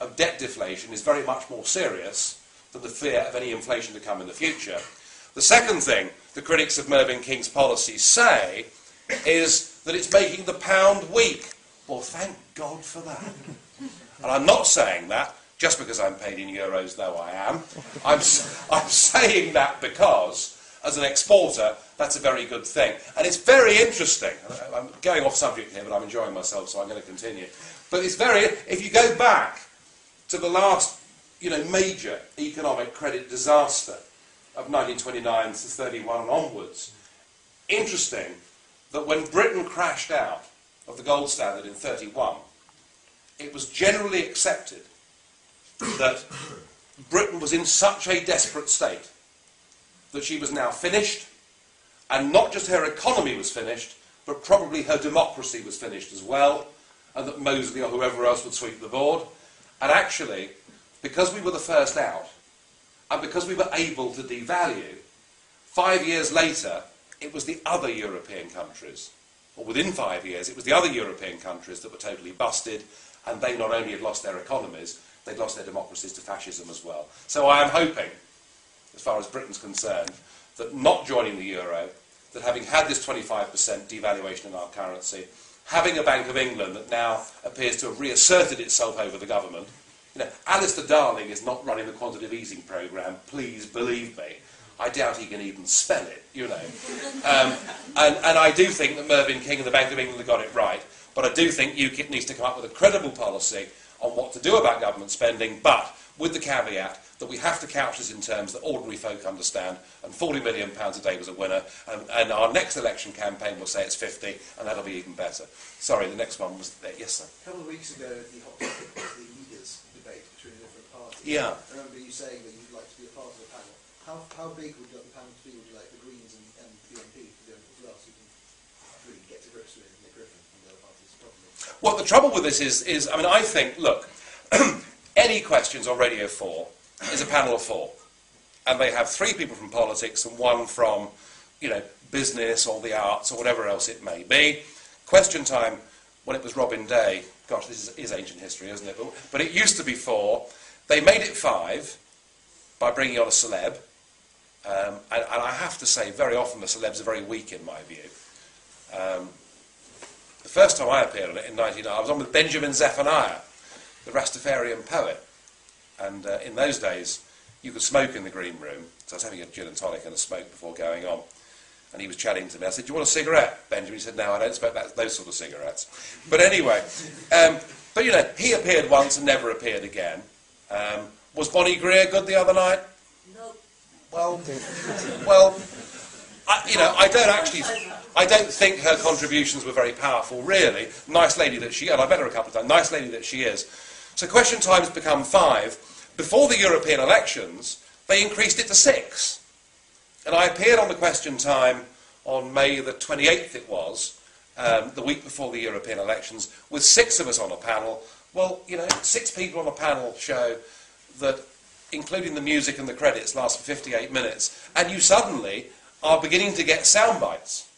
Speaker 1: of debt deflation is very much more serious than the fear of any inflation to come in the future. The second thing the critics of Mervyn King's policy say is that it's making the pound weak. Well, thank God for that. And I'm not saying that just because I'm paid in euros, though I am. I'm saying that because, as an exporter, that's a very good thing. And it's very interesting. I'm going off subject here, but I'm enjoying myself, so I'm going to continue. But it's if you go back to the last, major economic credit disaster of 1929 to 31 and onwards, interesting that when Britain crashed out of the gold standard in 31, it was generally accepted that Britain was in such a desperate state that she was now finished, and not just her economy was finished, but probably her democracy was finished as well, and that Mosley or whoever else would sweep the board. And actually, because we were the first out, and because we were able to devalue, 5 years later, it was the other European countries, or within 5 years, it was the other European countries that were totally busted, and they not only had lost their economies, they'd lost their democracies to fascism as well. So I am hoping, as far as Britain's concerned, that not joining the euro, that having had this 25% devaluation in our currency, having a Bank of England that now appears to have reasserted itself over the government. Alistair Darling is not running the quantitative easing programme, please believe me. I doubt he can even spell it, And I do think that Mervyn King and the Bank of England have got it right, but I do think UKIP needs to come up with a credible policy on what to do about government spending, but with the caveat that we have to couch this in terms that ordinary folk understand, and £40 million a day was a winner, and our next election campaign will say it's 50, and that'll be even better. Sorry, the next one was there. Yes, sir.
Speaker 5: A couple of weeks ago, the hot topic was the leaders' debate between the different parties.
Speaker 1: Yeah.
Speaker 5: I remember you saying that you'd like to be a part of the panel. How big would you like the panel to be? Would you like the Greens and the BNP to be on as well, so you can really get to grips with Nick Griffin and the other parties properly?
Speaker 1: Well, the trouble with this is I think, look, any questions on Radio 4 is a panel of 4. And they have 3 people from politics and 1 from, business or the arts or whatever else it may be. Question time, when it was Robin Day, gosh, this is ancient history, isn't it? But it used to be 4. They made it 5 by bringing on a celeb. And I have to say, very often the celebs are very weak in my view. The first time I appeared on it in 1999, I was on with Benjamin Zephaniah, the Rastafarian poet. And in those days, you could smoke in the green room. So I was having a gin and tonic and a smoke before going on. And he was chatting to me. I said, do you want a cigarette, Benjamin? He said, no, I don't smoke those sort of cigarettes. But anyway, he appeared once and never appeared again. Was Bonnie Greer good the other night?
Speaker 6: No.
Speaker 1: Well, I don't think her contributions were very powerful, really. Nice lady that she is. I met her a couple of times. Nice lady that she is. So question time's become 5. Before the European elections, they increased it to 6. And I appeared on the question time on May the 28th it was, the week before the European elections, with 6 of us on a panel. Well, 6 people on a panel show that, including the music and the credits, last for 58 minutes, and you suddenly are beginning to get sound bites.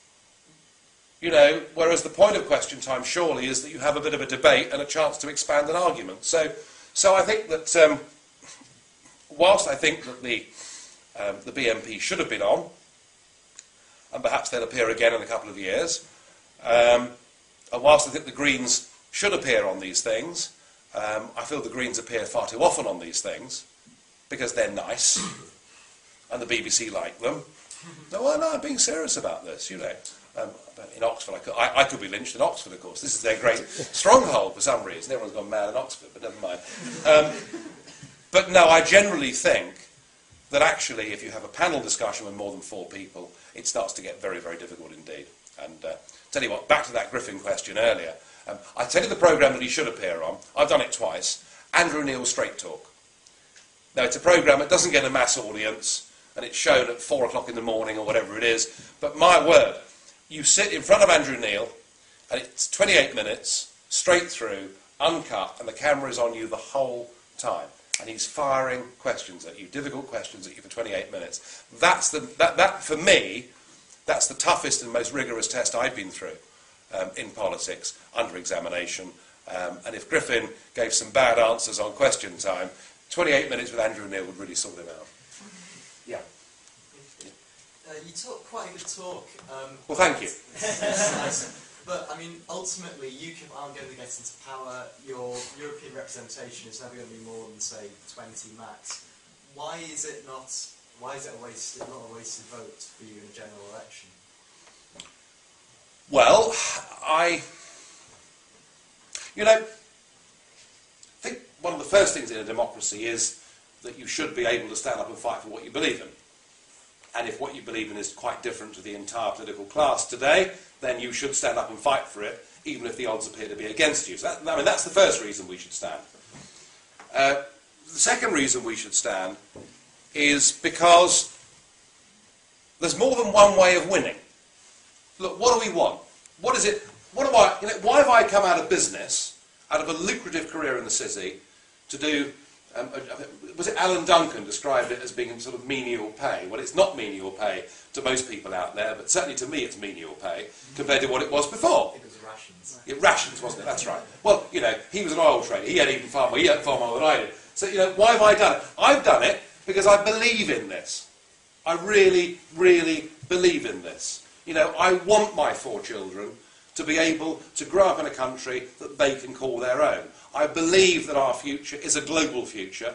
Speaker 1: Whereas the point of question time surely is that you have a bit of a debate and a chance to expand an argument. So I think that whilst I think that the BNP should have been on, and perhaps they'll appear again in a couple of years, and whilst I think the Greens should appear on these things, I feel the Greens appear far too often on these things, because they're nice, and the BBC like them. No, I'm being serious about this, in Oxford, I could be lynched in Oxford, of course. This is their great stronghold for some reason. Everyone's gone mad in Oxford, but never mind. But no, I generally think that actually, if you have a panel discussion with more than 4 people, it starts to get very, very difficult indeed. And tell you what, back to that Griffin question earlier, I tell you the programme that he should appear on. I've done it twice. Andrew Neil's Straight Talk. Now, it's a programme that doesn't get a mass audience, and it's shown at 4 o'clock in the morning or whatever it is. But my word, you sit in front of Andrew Neil, and it's 28 minutes, straight through, uncut, and the camera is on you the whole time. And he's firing questions at you, difficult questions at you for 28 minutes. That for me, that's the toughest and most rigorous test I've been through in politics, under examination. And if Griffin gave some bad answers on question time, 28 minutes with Andrew Neil would really sort him out. Yeah.
Speaker 6: You talk quite a good talk.
Speaker 1: Well, thank you.
Speaker 6: Nice. But, I mean, ultimately, UKIP aren't going to get into power. Your European representation is never going to be more than, say, 20 max. Why is it not a wasted vote for you in a general election?
Speaker 1: Well, I think one of the first things in a democracy is that you should be able to stand up and fight for what you believe in. And if what you believe in is quite different to the entire political class today, then you should stand up and fight for it, even if the odds appear to be against you. So that's the first reason we should stand. The second reason we should stand is because there's more than one way of winning. Look, what do we want? What is it? Why have I come out of business, out of a lucrative career in the city, to do? Was it Alan Duncan described it as being sort of menial pay? Well, it's not menial pay to most people out there, but certainly to me it's menial pay compared to what it was before.
Speaker 6: It was rations.
Speaker 1: Yeah, rations, wasn't it? That's right. Well, he was an oil trader. He had even far more. He had far more than I did. So, why have I done it? I've done it because I believe in this. I really, really believe in this. I want my 4 children to be able to grow up in a country that they can call their own. I believe that our future is a global future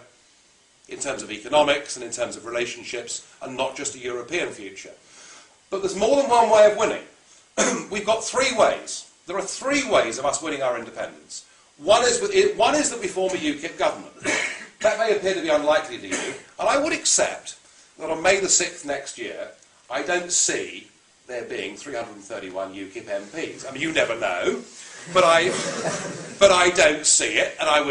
Speaker 1: in terms of economics and in terms of relationships, and not just a European future. But there's more than one way of winning. We've got 3 ways. There are 3 ways of us winning our independence. One is that we form a UKIP government. That may appear to be unlikely to you, and I would accept that on May the 6th next year, I don't see there being 331 UKIP MPs. I mean, you never know, but I don't see it, and I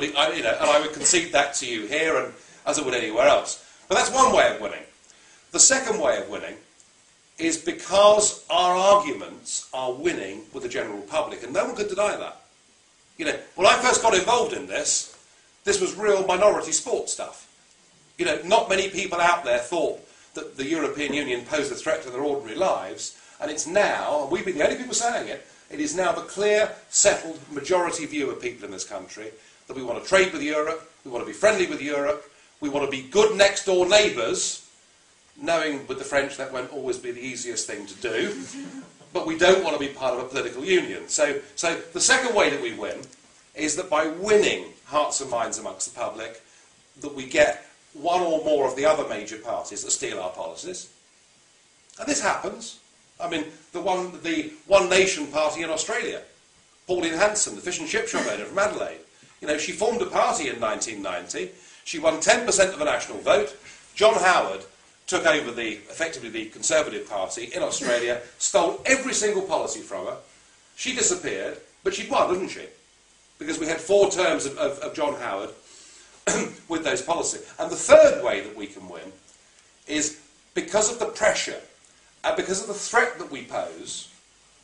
Speaker 1: would concede that to you here, and as I would anywhere else. But that's one way of winning. The second way of winning is because our arguments are winning with the general public, and no one could deny that. When I first got involved in this was real minority sport stuff. Not many people out there thought that the European Union posed a threat to their ordinary lives, and it's now, and we've been the only people saying it, it is now the clear, settled majority view of people in this country that we want to trade with Europe, we want to be friendly with Europe, we want to be good next-door neighbours, knowing with the French that won't always be the easiest thing to do, but we don't want to be part of a political union. So the second way that we win is that by winning hearts and minds amongst the public, that we get one or more of the other major parties that steal our policies. And this happens. I mean, the One Nation party in Australia, Pauline Hanson, the fish and chip shop owner from Adelaide. She formed a party in 1990. She won 10% of the national vote. John Howard took over effectively the Conservative Party in Australia, stole every single policy from her. She disappeared, but she'd won, didn't she? Because we had 4 terms of John Howard with those policies. And the third way that we can win is because of the pressure and because of the threat that we pose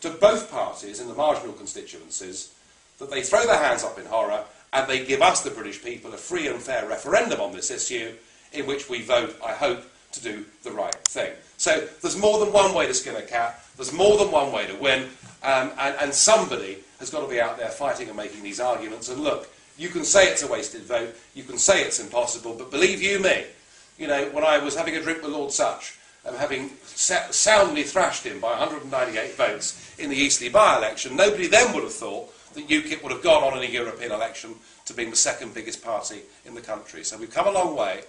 Speaker 1: to both parties in the marginal constituencies, that they throw their hands up in horror and they give us, the British people, a free and fair referendum on this issue in which we vote, I hope, to do the right thing. So there's more than one way to skin a cat, there's more than one way to win, and somebody has got to be out there fighting and making these arguments. And look, you can say it's a wasted vote, you can say it's impossible, but believe you me, when I was having a drink with Lord Such, having soundly thrashed him by 198 votes in the Eastleigh by-election, nobody then would have thought that UKIP would have gone on in a European election to being the second biggest party in the country. So we've come a long way.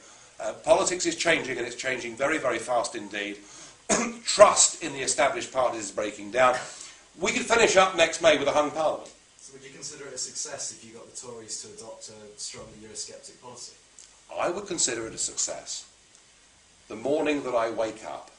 Speaker 1: Politics is changing, and it's changing very, very fast indeed. Trust in the established parties is breaking down. We could finish up next May with a hung parliament.
Speaker 6: So would you consider it a success if you got the Tories to adopt a strongly Eurosceptic policy?
Speaker 1: I would consider it a success the morning that I wake up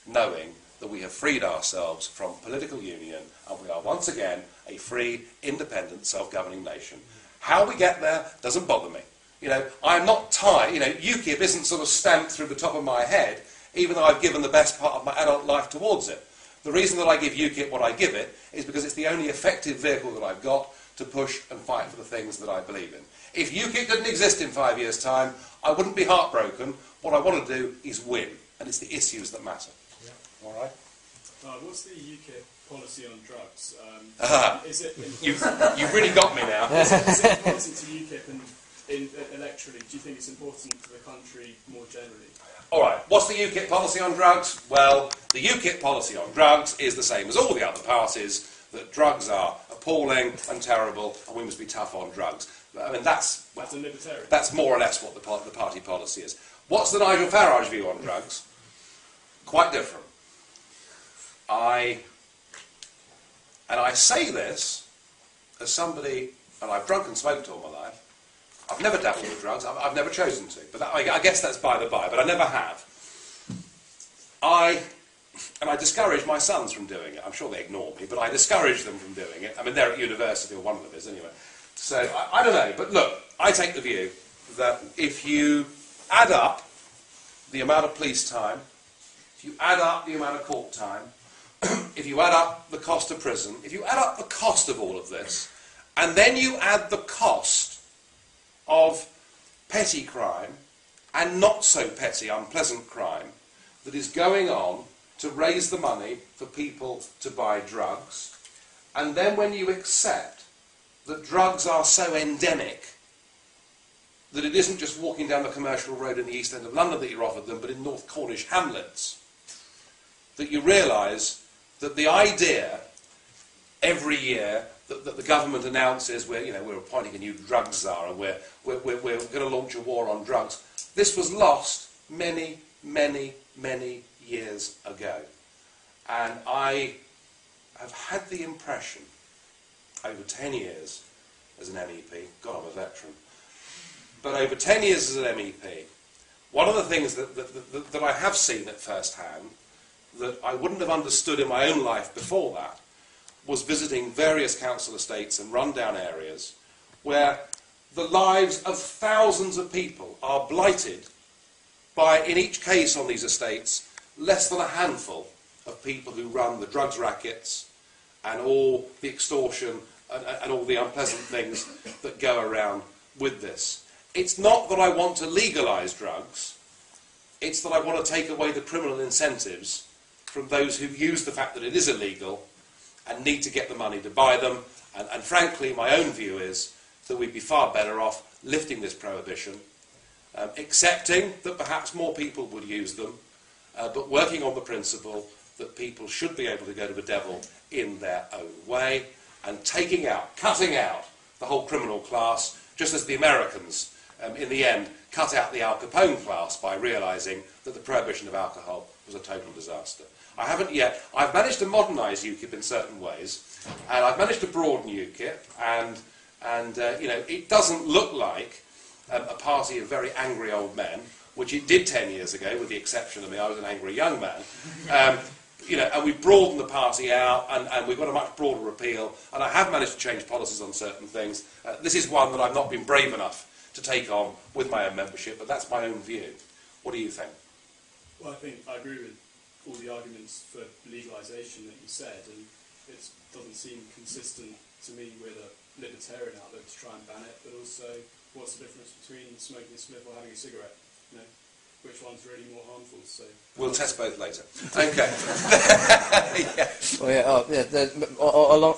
Speaker 1: knowing that we have freed ourselves from political union and we are once again a free, independent, self-governing nation. How we get there doesn't bother me. You know, I'm not tied, you know, UKIP isn't sort of stamped through the top of my head, even though I've given the best part of my adult life towards it. The reason that I give UKIP what I give it is because it's the only effective vehicle that I've got to push and fight for the things that I believe in. If UKIP didn't exist in 5 years' time, I wouldn't be heartbroken. What I want to do is win, and it's the issues that matter. Yeah. All right?
Speaker 3: What's the UKIP policy on drugs? Is it
Speaker 1: You've really got me now.
Speaker 3: Is it important to UKIP and electorally? Do you think it's important to the country more generally?
Speaker 1: All right, what's the UKIP policy on drugs? Well, the UKIP policy on drugs is the same as all the other parties, that drugs are appalling and terrible and we must be tough on drugs. I mean, that's
Speaker 3: a libertarian.
Speaker 1: That's more or less what the party policy is. What's the Nigel Farage view on drugs? Quite different. I say this as somebody, and I've drunk and smoked all my life. I've never dabbled with drugs. I've never chosen to. But I guess that's by the by. But I never have. And I discourage my sons from doing it. I'm sure they ignore me, but I discourage them from doing it. I mean, they're at university, or one of them is anyway. So I don't know. But look, I take the view that if you add up the amount of police time, if you add up the amount of court time, if you add up the cost of prison, if you add up the cost of all of this, and then you add the cost of petty crime and not so petty, unpleasant crime that is going on to raise the money for people to buy drugs, and then when you accept that drugs are so endemic that it isn't just walking down the commercial road in the East End of London that you're offered them, but in North Cornish hamlets, that you realise that the idea every year that the government announces we're appointing a new drug czar and we're going to launch a war on drugs. This was lost many, many, many years ago. And I have had the impression over 10 years as an MEP, God, I'm a veteran, but over 10 years as an MEP, one of the things that I have seen at first hand that I wouldn't have understood in my own life before that was visiting various council estates and rundown areas where the lives of thousands of people are blighted by, in each case on these estates, less than a handful of people who run the drugs rackets and all the extortion and all the unpleasant things that go around with this. It's not that I want to legalise drugs, it's that I want to take away the criminal incentives from those who use the fact that it is illegal and need to get the money to buy them. And frankly, my own view is that we'd be far better off lifting this prohibition, accepting that perhaps more people would use them, but working on the principle that people should be able to go to the devil in their own way, and cutting out the whole criminal class, just as the Americans, in the end, cut out the Al Capone class by realising that the prohibition of alcohol was a total disaster. I haven't yet. I've managed to modernise UKIP in certain ways, and I've managed to broaden UKIP, and it doesn't look like a party of very angry old men, which it did 10 years ago, with the exception of me. I was an angry young man. And we've broadened the party out, and we've got a much broader appeal, and I have managed to change policies on certain things. This is one that I've not been brave enough to take on with my own membership, but that's my own view. What do you think?
Speaker 3: Well, I think I agree with all the arguments for legalisation that you said, and it doesn't seem consistent to me with a libertarian outlook to try and ban it, but also what's the difference between smoking a spliff or having a cigarette? You know, which one's really more harmful? So
Speaker 1: we'll test both later. Okay.
Speaker 7: Well,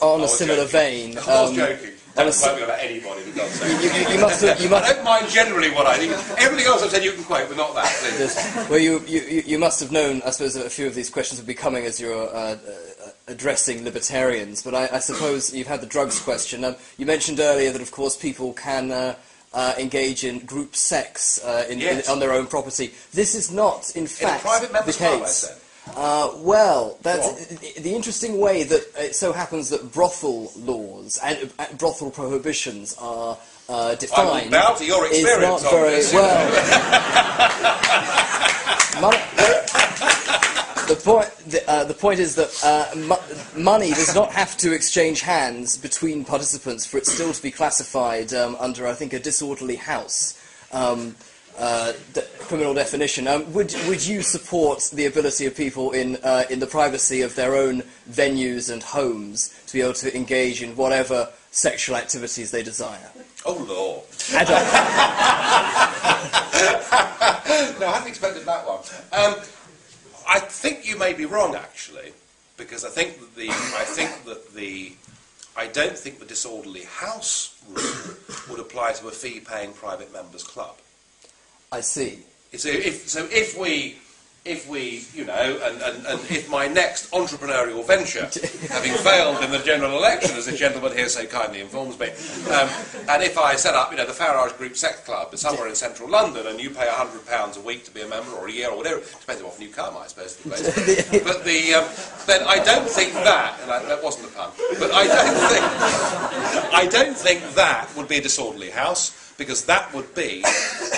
Speaker 7: on a similar vein.
Speaker 1: I was joking. Don't quote me about anybody, for God's sake.
Speaker 7: You must
Speaker 1: I don't mind generally what I think. Everything else I've said you can quote, but not that, please.
Speaker 7: Well, you must have known, I suppose, a few of these questions would be coming as you're addressing libertarians, but I suppose you've had the drugs question. You mentioned earlier that, of course, people can engage in group sex on their own property. This is not, in fact, the case. Well, that's the interesting way that it so happens that brothel laws and brothel prohibitions are defined.
Speaker 1: I will bow to your experience
Speaker 7: is not very well. The point is that money does not have to exchange hands between participants for it still to be classified under, I think, a disorderly house criminal definition. Would you support the ability of people in the privacy of their own venues and homes to be able to engage in whatever sexual activities they desire?
Speaker 1: Oh, Lord.
Speaker 7: Adult.
Speaker 1: No, I hadn't expected that one. I think you may be wrong, actually, because I don't think the disorderly house rule would apply to a fee-paying private members' club.
Speaker 7: I see.
Speaker 1: So if we, you know, and if my next entrepreneurial venture, having failed in the general election, as this gentleman here so kindly informs me, and if I set up, you know, the Farage Group Sex Club somewhere in central London, and you pay £100 a week to be a member, or a year, or whatever, depends on what new car, I suppose. But then I don't think that, and that wasn't a pun, but I don't think that would be a disorderly house, because that would be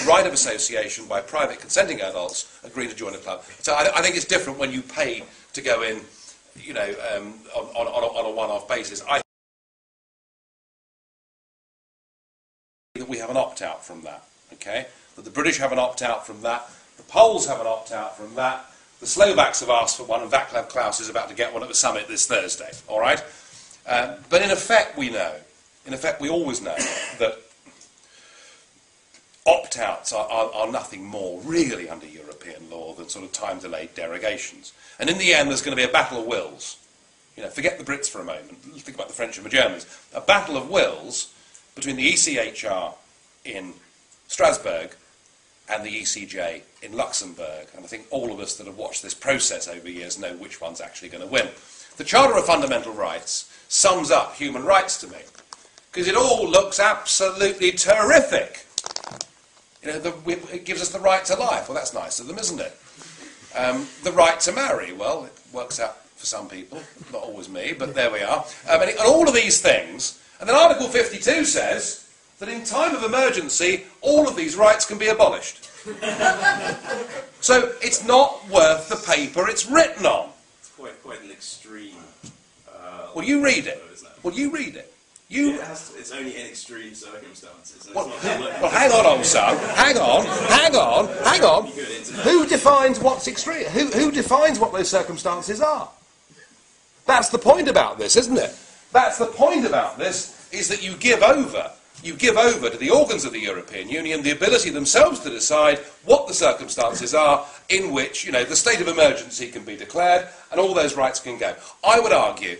Speaker 1: right of association by private consenting adults agreeing to join a club. So I think it's different when you pay to go in, you know, on a one-off basis. I think that we have an opt-out from that, okay? That the British have an opt-out from that, the Poles have an opt-out from that, the Slovaks have asked for one, and Václav Klaus is about to get one at the summit this Thursday, all right? But in effect we always know that opt-outs are nothing more, really, under European law than sort of time-delayed derogations. And in the end, there's going to be a battle of wills. You know, forget the Brits for a moment. Think about the French and the Germans. A battle of wills between the ECHR in Strasbourg and the ECJ in Luxembourg. And I think all of us that have watched this process over years know which one's actually going to win. The Charter of Fundamental Rights sums up human rights to me, because it all looks absolutely terrific. You know, it gives us the right to life. Well, that's nice of them, isn't it? The right to marry. Well, it works out for some people. Not always me, but there we are. And all of these things. And then Article 52 says that in time of emergency, all of these rights can be abolished. So it's not worth the paper it's written on.
Speaker 8: It's quite an extreme...
Speaker 1: Well, you read it. Well, you read it.
Speaker 8: It's only in extreme circumstances.
Speaker 1: Well, hang on, son. Hang on. Who defines what's extreme? Who defines what those circumstances are? That's the point about this, isn't it? That's the point about this, is that you give over to the organs of the European Union the ability themselves to decide what the circumstances are in which, you know, the state of emergency can be declared and all those rights can go. I would argue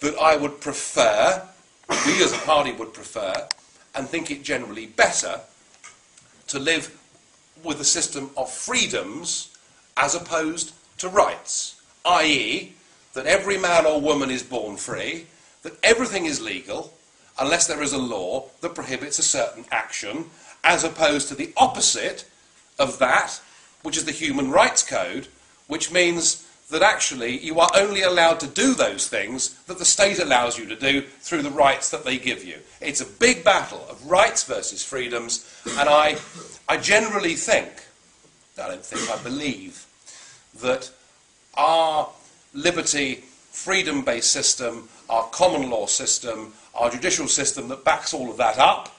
Speaker 1: that I would prefer, we as a party would prefer, and think it generally better, to live with a system of freedoms as opposed to rights, i.e., that every man or woman is born free, that everything is legal, unless there is a law that prohibits a certain action, as opposed to the opposite of that, which is the Human Rights Code, which means that actually you are only allowed to do those things that the state allows you to do through the rights that they give you. It's a big battle of rights versus freedoms, and I generally think, I believe, that our liberty, freedom-based system, our common law system, our judicial system that backs all of that up,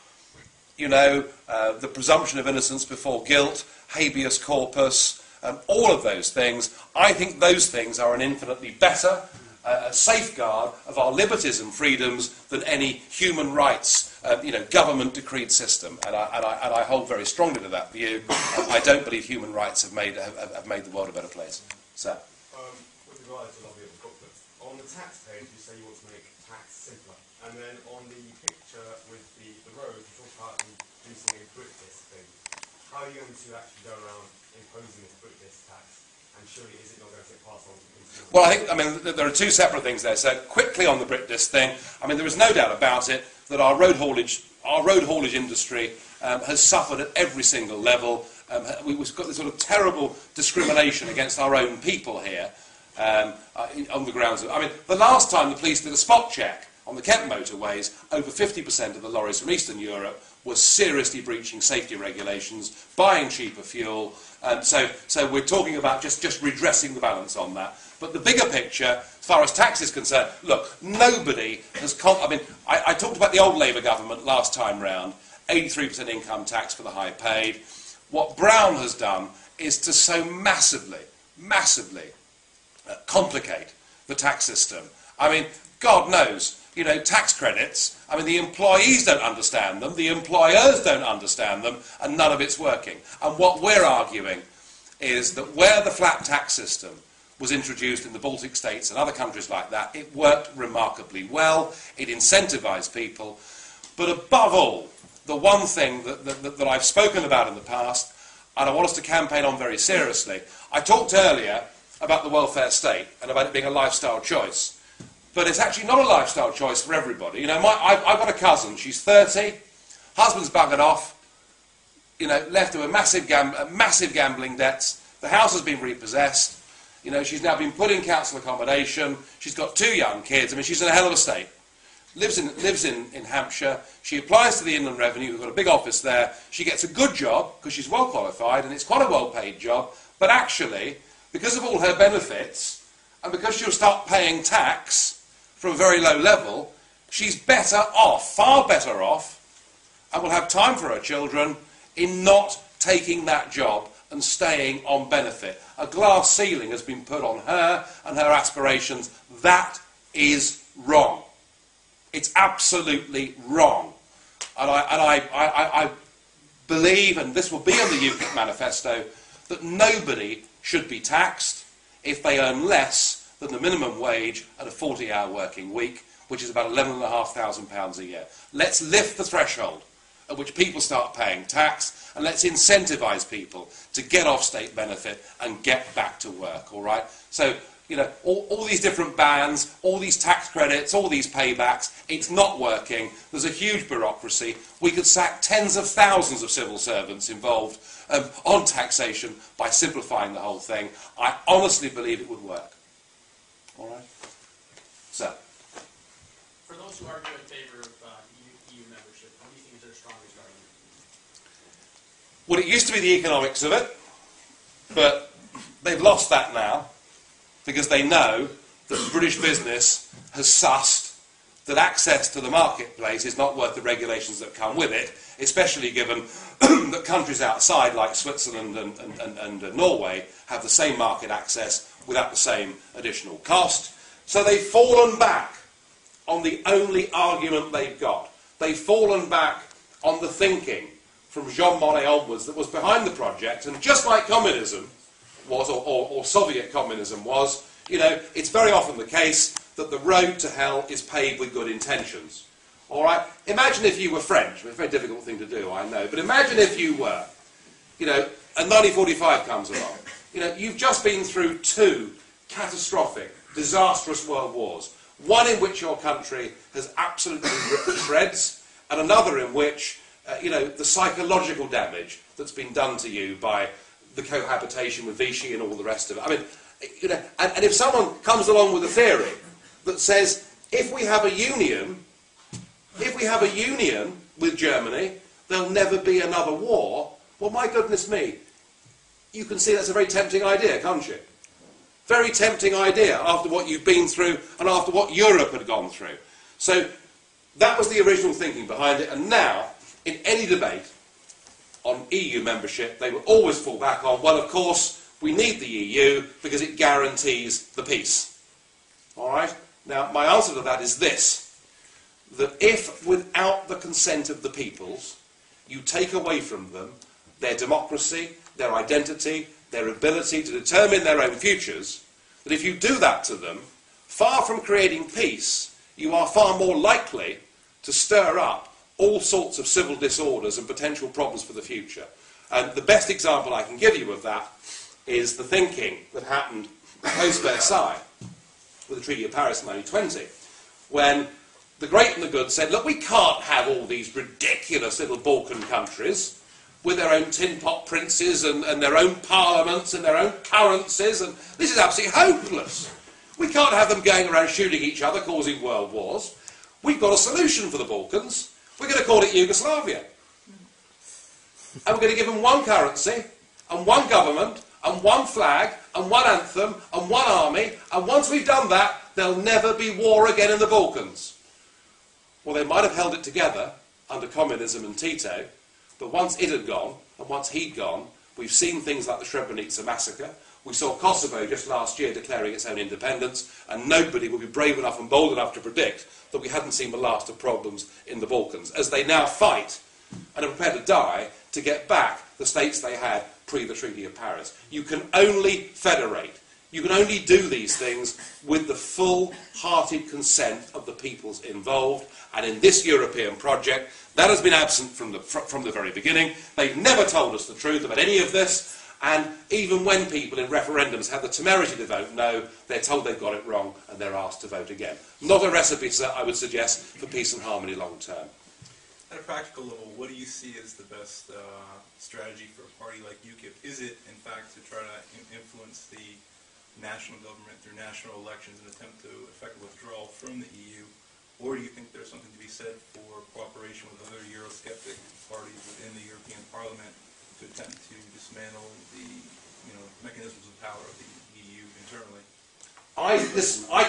Speaker 1: you know, the presumption of innocence before guilt, habeas corpus, all of those things, I think those things are an infinitely better safeguard of our liberties and freedoms than any human rights, government-decreed system. And I hold very strongly to that view. I don't believe human rights have made the world a better place. So.
Speaker 9: With regard to lobby of the booklet, on the tax page you say you want to make tax simpler, and then on the picture with the road you talk about reducing a British thing. How are you going to actually go around imposing this British tax, and surely is it not going to get passed on to consumers?
Speaker 1: Well, there are two separate things there. So quickly on the British thing, there is no doubt about it that our road haulage industry has suffered at every single level. We've got this sort of terrible discrimination against our own people here on the grounds of... the last time the police did a spot check on the Kent motorways, over 50% of the lorries from Eastern Europe was seriously breaching safety regulations, buying cheaper fuel, and so we're talking about just redressing the balance on that. But the bigger picture, as far as tax is concerned, look, nobody has... I talked about the old Labour government last time round, 83% income tax for the high paid. What Brown has done is to so massively complicate the tax system. I mean, God knows, you know, tax credits, I mean, the employees don't understand them, the employers don't understand them, and none of it's working. And what we're arguing is that where the flat tax system was introduced in the Baltic states and other countries like that, it worked remarkably well, it incentivised people, but above all, the one thing that I've spoken about in the past, and I want us to campaign on very seriously, I talked earlier about the welfare state and about it being a lifestyle choice. But it's actually not a lifestyle choice for everybody. You know, I've got a cousin, she's 30, husband's buggered off, you know, left her with massive gambling debts, the house has been repossessed, you know, she's now been put in council accommodation, she's got 2 young kids, I mean, she's in a hell of a state. Lives in Hampshire, she applies to the Inland Revenue, who've got a big office there, she gets a good job, because she's well qualified, and it's quite a well-paid job, but actually, because of all her benefits, and because she'll start paying tax from a very low level, she's better off, far better off, and will have time for her children in not taking that job and staying on benefit. A glass ceiling has been put on her and her aspirations. That is wrong. It's absolutely wrong. And I believe, and this will be in the UKIP manifesto, that nobody should be taxed if they earn less than the minimum wage at a 40-hour working week, which is about £11,500 a year. Let's lift the threshold at which people start paying tax, and let's incentivise people to get off state benefit and get back to work, all right? So, you know, all these different bans, all these tax credits, all these paybacks, it's not working. There's a huge bureaucracy. We could sack tens of thousands of civil servants involved on taxation by simplifying the whole thing. I honestly believe it would work. All right? So.
Speaker 10: For those who argue in favour of EU membership, what do you think is their strongest argument?
Speaker 1: Well, it used to be the economics of it, but they've lost that now because they know that British business has sussed that access to the marketplace is not worth the regulations that come with it, especially given that countries outside, like Switzerland and Norway, have the same market access without the same additional cost. So they've fallen back on the only argument they've got. They've fallen back on the thinking from Jean Monnet onwards that was behind the project, and just like communism was, or Soviet communism was, you know, it's very often the case that the road to hell is paved with good intentions. All right? Imagine if you were French. It's a very difficult thing to do, I know, but imagine if you were, you know, and 1945 comes along. You know, you've just been through 2 catastrophic, disastrous world wars. One in which your country has absolutely ripped to shreds, and another in which, you know, the psychological damage that's been done to you by the cohabitation with Vichy and all the rest of it. I mean, you know, and if someone comes along with a theory that says, if we have a union with Germany, there'll never be another war, well, my goodness me, you can see that's a very tempting idea, can't you? Very tempting idea after what you've been through and after what Europe had gone through. So that was the original thinking behind it, and now, in any debate on EU membership, they will always fall back on, well, of course, we need the EU because it guarantees the peace. All right? Now, my answer to that is this, that if, without the consent of the peoples, you take away from them their democracy, their identity, their ability to determine their own futures, that if you do that to them, far from creating peace, you are far more likely to stir up all sorts of civil disorders and potential problems for the future. And the best example I can give you of that is the thinking that happened post-Versailles with the Treaty of Paris in 1920, when the great and the good said, look, we can't have all these ridiculous little Balkan countries with their own tin pot princes and their own parliaments and their own currencies, and this is absolutely hopeless. We can't have them going around shooting each other, causing world wars. We've got a solution for the Balkans. We're going to call it Yugoslavia. and we're going to give them one currency, and one government, and one flag, and one anthem, and one army, and once we've done that, there'll never be war again in the Balkans. Well, they might have held it together under communism and Tito, but once it had gone, and once he'd gone, we've seen things like the Srebrenica massacre. We saw Kosovo just last year declaring its own independence, and nobody would be brave enough and bold enough to predict that we hadn't seen the last of problems in the Balkans, as they now fight and are prepared to die to get back the states they had pre the Treaty of Paris. You can only federate. You can only do these things with the full-hearted consent of the peoples involved, and in this European project, that has been absent from the very beginning. They've never told us the truth about any of this, and even when people in referendums have the temerity to vote no, they're told they've got it wrong, and they're asked to vote again. Not a recipe, sir, I would suggest, for peace and harmony long term.
Speaker 8: At a practical level, what do you see as the best strategy for a party like UKIP? Is it, in fact, to try to influence the national government through national elections and attempt to effect a withdrawal from the EU? Or do you think there's something to be said for cooperation with other Eurosceptic parties within the European Parliament to attempt to dismantle the mechanisms of power of the EU internally?
Speaker 1: I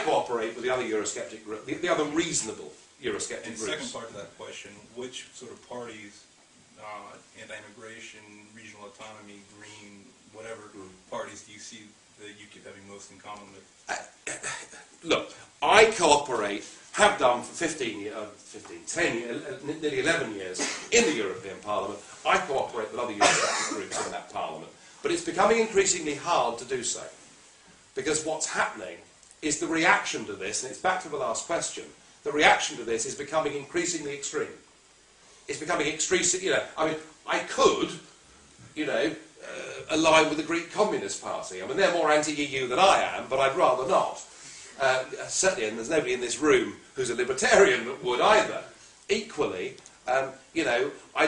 Speaker 1: cooperate with the other Eurosceptic group, the other reasonable Eurosceptic groups.
Speaker 8: And the second part to that question, which sort of parties, anti-immigration, regional autonomy, green, whatever parties do you see that UKIP having most in common with?
Speaker 1: Look, I cooperate, have done for nearly 11 years in the European Parliament. I cooperate with other Eurosceptic groups in that Parliament. But it's becoming increasingly hard to do so. Because what's happening is the reaction to this, and it's back to the last question, the reaction to this is becoming increasingly extreme. It's becoming extreme, I could, align with the Greek Communist Party. I mean, they're more anti-EU than I am, but I'd rather not. Certainly, and there's nobody in this room who's a libertarian that would either. Equally, I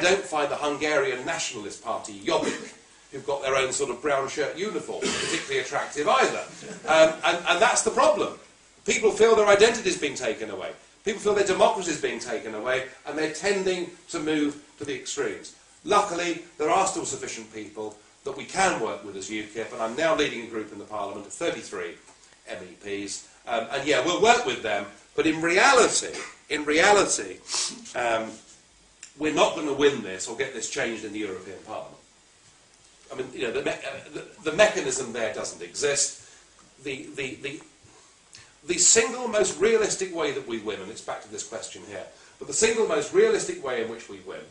Speaker 1: don't find the Hungarian Nationalist Party, Jobbik, who've got their own sort of brown shirt uniform, particularly attractive either. And that's the problem. People feel their identity is being taken away. People feel their democracy is being taken away, and they're tending to move to the extremes. Luckily, there are still sufficient people that we can work with as UKIP, and I'm now leading a group in the Parliament of 33 MEPs, and yeah, we'll work with them, but in reality, we're not going to win this or get this changed in the European Parliament. I mean, the mechanism there doesn't exist. The single most realistic way that we win, and it's back to this question here, but the single most realistic way in which we win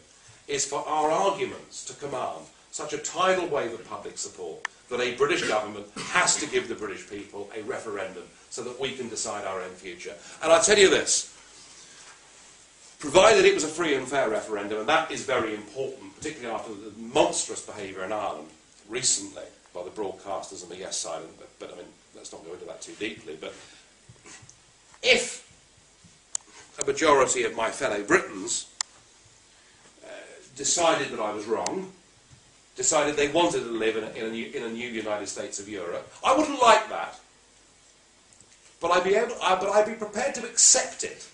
Speaker 1: is for our arguments to command such a tidal wave of public support that a British government has to give the British people a referendum so that we can decide our own future. And I tell you this, provided it was a free and fair referendum, and that is very important, particularly after the monstrous behaviour in Ireland recently by the broadcasters and the Yes side, but I mean, let's not go into that too deeply, but if a majority of my fellow Britons decided that I was wrong, decided they wanted to live in a new United States of Europe, I wouldn't like that. But I'd be prepared to accept it,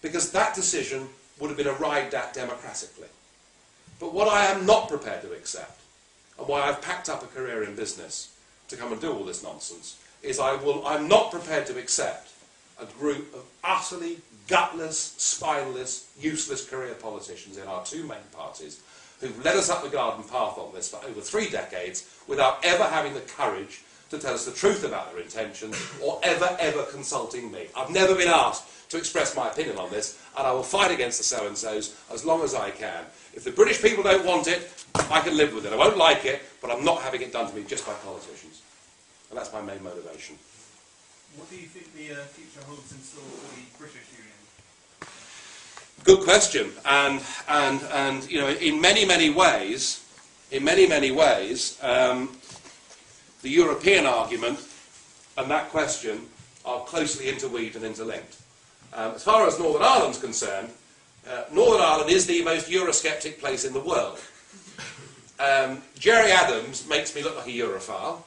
Speaker 1: because that decision would have been arrived at democratically. But what I am not prepared to accept, and why I've packed up a career in business to come and do all this nonsense, is I'm not prepared to accept a group of utterly gutless, spineless, useless career politicians in our two main parties who've led us up the garden path on this for over 3 decades without ever having the courage to tell us the truth about their intentions or ever consulting me. I've never been asked to express my opinion on this, and I will fight against the so-and-sos as long as I can. If the British people don't want it, I can live with it. I won't like it, but I'm not having it done to me just by politicians. And that's my main motivation.
Speaker 2: What do you think the future holds in store for the British Union?
Speaker 1: Good question, and in many ways, the European argument and that question are closely interweaved and interlinked. As far as Northern Ireland's concerned, Northern Ireland is the most Eurosceptic place in the world. Jerry Adams makes me look like a Europhile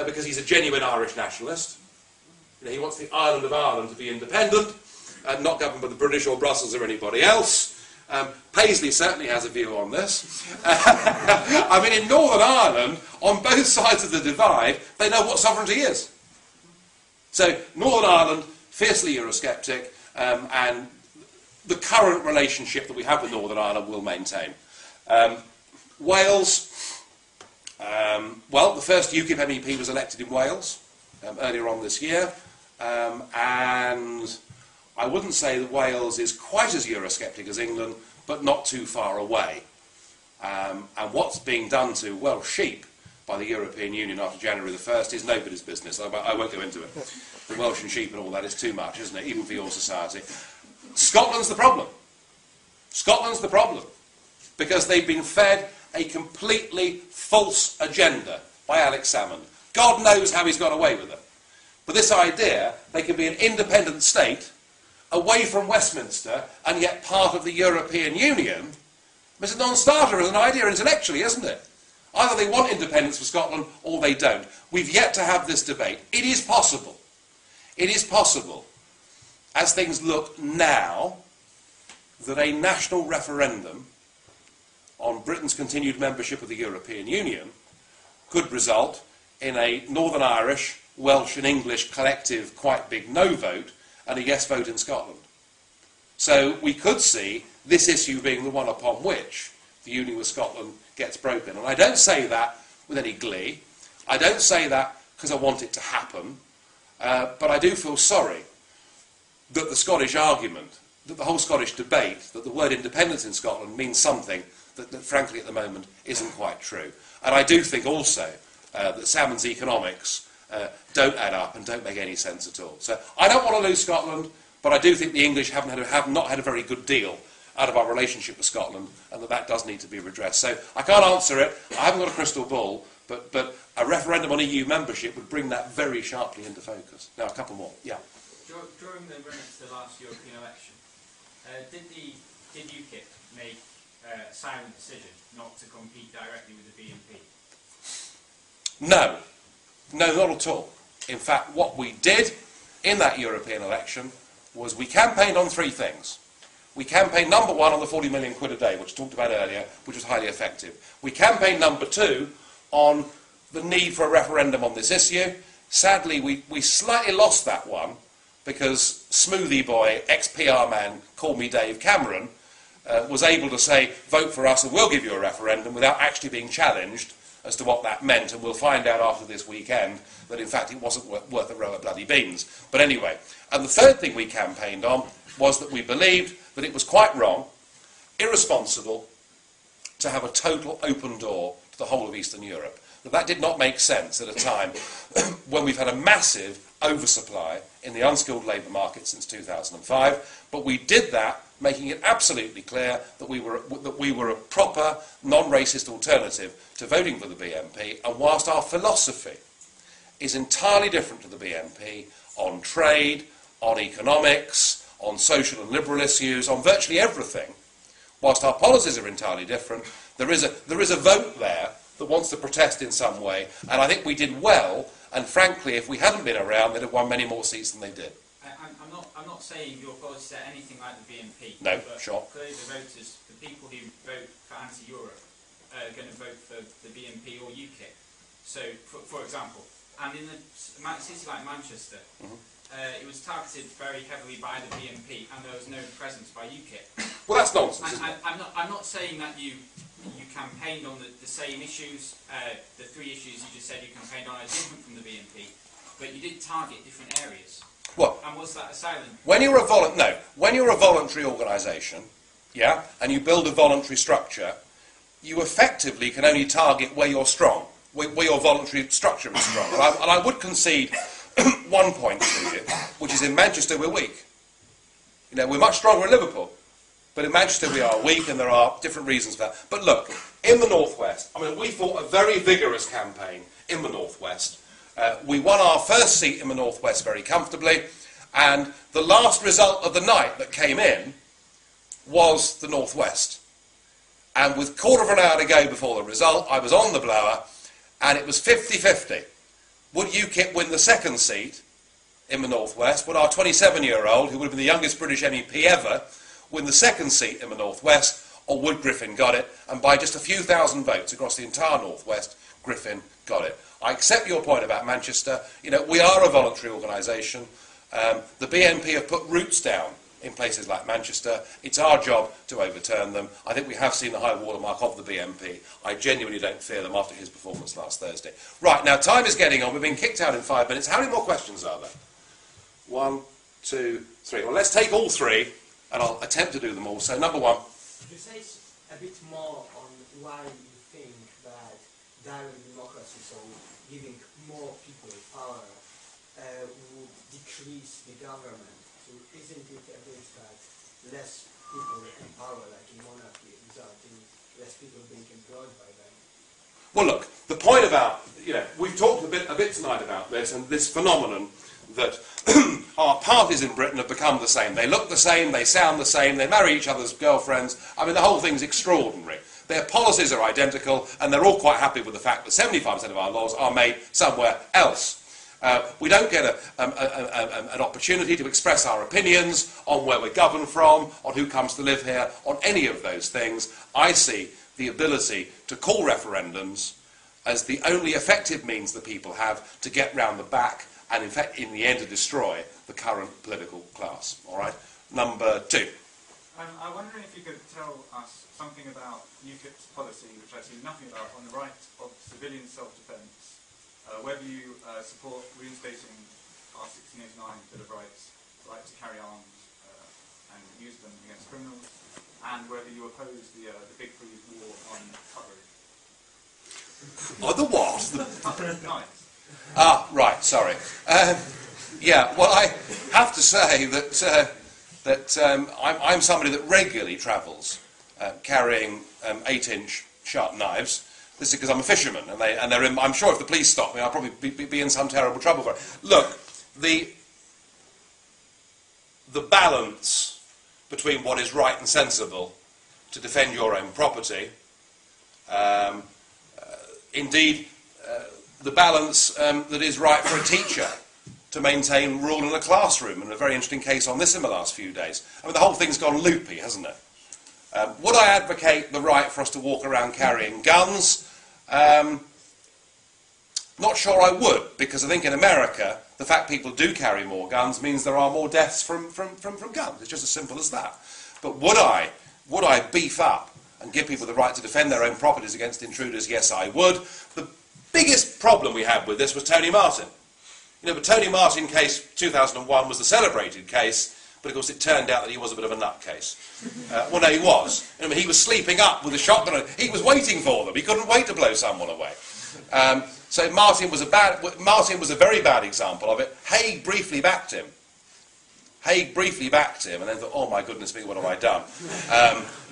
Speaker 1: because he's a genuine Irish nationalist. He wants the island of Ireland to be independent and not governed by the British or Brussels or anybody else. Paisley certainly has a view on this. I mean, in Northern Ireland, on both sides of the divide, they know what sovereignty is. So, Northern Ireland, fiercely Eurosceptic, and the current relationship that we have with Northern Ireland will maintain. Wales, well, the first UKIP MEP was elected in Wales earlier on this year, and I wouldn't say that Wales is quite as Eurosceptic as England, but not too far away. And what's being done to Welsh sheep by the European Union after January the 1st is nobody's business. I won't go into it. The Welsh and sheep and all that is too much, isn't it, even for your society. Scotland's the problem. Scotland's the problem. Because they've been fed a completely false agenda by Alex Salmond. God knows how he's got away with it. But this idea they can be an independent state away from Westminster and yet part of the European Union, it's a non-starter as an idea intellectually, isn't it? Either they want independence for Scotland or they don't. We've yet to have this debate. It is possible. It is possible, as things look now, that a national referendum on Britain's continued membership of the European Union could result in a Northern Irish, Welsh and English collective quite big no vote and a yes vote in Scotland. So we could see this issue being the one upon which the union with Scotland gets broken. And I don't say that with any glee. I don't say that because I want it to happen. But I do feel sorry that the Scottish argument, that the whole Scottish debate, that the word independence in Scotland means something that frankly at the moment isn't quite true. And I do think also that Salmond's economics don't add up and don't make any sense at all. So I don't want to lose Scotland, but I do think the English have not had a very good deal out of our relationship with Scotland, and that does need to be redressed. So I can't answer it. I haven't got a crystal ball, but a referendum on EU membership would bring that very sharply into focus. Now, a couple more. Yeah.
Speaker 2: During the run to the last European election, did UKIP make a silent decision not to compete directly with the BNP?
Speaker 1: No. No, not at all. In fact, what we did in that European election was we campaigned on three things. We campaigned, number one, on the 40 million quid a day, which I talked about earlier, which was highly effective. We campaigned, number two, on the need for a referendum on this issue. Sadly, we slightly lost that one because Smoothie Boy, ex-PR man, called me Dave Cameron, was able to say, vote for us and we'll give you a referendum without actually being challenged as to what that meant, and we'll find out after this weekend that in fact it wasn't worth a row of bloody beans. But anyway, and the third thing we campaigned on was that we believed that it was quite wrong, irresponsible, to have a total open door to the whole of Eastern Europe. That did not make sense at a time when we've had a massive oversupply in the unskilled labour market since 2005, but we did that making it absolutely clear that we were a proper, non-racist alternative to voting for the BNP, and whilst our philosophy is entirely different to the BNP on trade, on economics, on social and liberal issues, on virtually everything, whilst our policies are entirely different, there is a vote there that wants to protest in some way, and I think we did well, and frankly, if we hadn't been around, they'd have won many more seats than they did.
Speaker 2: I'm not saying your policies are anything like the BNP.
Speaker 1: No,
Speaker 2: but
Speaker 1: sure.
Speaker 2: Clearly the voters, the people who vote for anti-Europe are going to vote for the BNP or UKIP. So, for example, and in a city like Manchester, it was targeted very heavily by the BNP and there was no presence by UKIP.
Speaker 1: Well, that's nonsense, isn't it?
Speaker 2: I'm not saying that you campaigned on the same issues. The three issues you just said you campaigned on are different from the BNP, but you did target different areas.
Speaker 1: Well,
Speaker 2: and was that a silent?
Speaker 1: When you're a voluntary organisation, yeah, and you build a voluntary structure, you effectively can only target where you're strong, where your voluntary structure is strong. And I would concede one point to you, which is in Manchester we're weak. You know, we're much stronger in Liverpool, but in Manchester we are weak, and there are different reasons for that. But look, in the Northwest, I mean, we fought a very vigorous campaign in the Northwest. We won our first seat in the Northwest very comfortably, and the last result of the night that came in was the Northwest. And with a quarter of an hour to go before the result, I was on the blower, and it was 50-50. Would UKIP win the second seat in the Northwest? Would our 27-year-old, who would have been the youngest British MEP ever, win the second seat in the North West, or would Griffin got it? And by just a few thousand votes across the entire North West, Griffin got it. I accept your point about Manchester. You know, we are a voluntary organisation. The BNP have put roots down in places like Manchester. It's our job to overturn them. I think we have seen the high watermark of the BNP. I genuinely don't fear them after his performance last Thursday. Right, now time is getting on. We've been kicked out in 5 minutes. How many more questions are there? 1, 2, 3. Well, let's take all 3, and I'll attempt to do them all. So, number 1.
Speaker 11: Could you say a bit more on why you think that direct democracy, so giving more people power, would decrease the government? So isn't it a bit that less people in power, like in monarchy, result in less people being employed by them?
Speaker 1: Well, look, the point about, you know, we've talked a bit tonight about this, and this phenomenon that our parties in Britain have become the same. They look the same, they sound the same, they marry each other's girlfriends. I mean, the whole thing's extraordinary. Their policies are identical, and they're all quite happy with the fact that 75% of our laws are made somewhere else. We don't get an opportunity to express our opinions on where we're governed from, on who comes to live here, on any of those things. I see the ability to call referendums as the only effective means the people have to get round the back and, in fact, in the end, to destroy the current political class. All right? Number 2.
Speaker 12: I'm wondering if you could tell us something about UKIP's policy, which I see nothing about, on the right of civilian self-defence. Whether you support reinstating our 1689 Bill of Rights, right to carry arms and use them against criminals, and whether you oppose the Big Freeze war on cutlery.
Speaker 1: Oh, the what?
Speaker 12: Knives.
Speaker 1: Ah, right, sorry. Yeah, well, I have to say that I'm somebody that regularly travels carrying 8-inch sharp knives. This is because I'm a fisherman, and they're in, I'm sure if the police stop me, I'll probably be in some terrible trouble for it. Look, the balance between what is right and sensible to defend your own property, indeed, the balance that is right for a teacher to maintain rule in a classroom, and a very interesting case on this in the last few days. I mean, the whole thing's gone loopy, hasn't it? Would I advocate the right for us to walk around carrying guns? Not sure I would, because I think in America, the fact people do carry more guns means there are more deaths from guns. It's just as simple as that. But would I beef up and give people the right to defend their own properties against intruders? Yes, I would. The biggest problem we had with this was Tony Martin. You know, the Tony Martin case 2001 was the celebrated case, but of course it turned out that he was a bit of a nutcase. Well, no, he was. I mean, he was sleeping up with a shotgun. He was waiting for them. He couldn't wait to blow someone away. So Martin was a very bad example of it. Haig briefly backed him. And then thought, oh my goodness me, what have I done?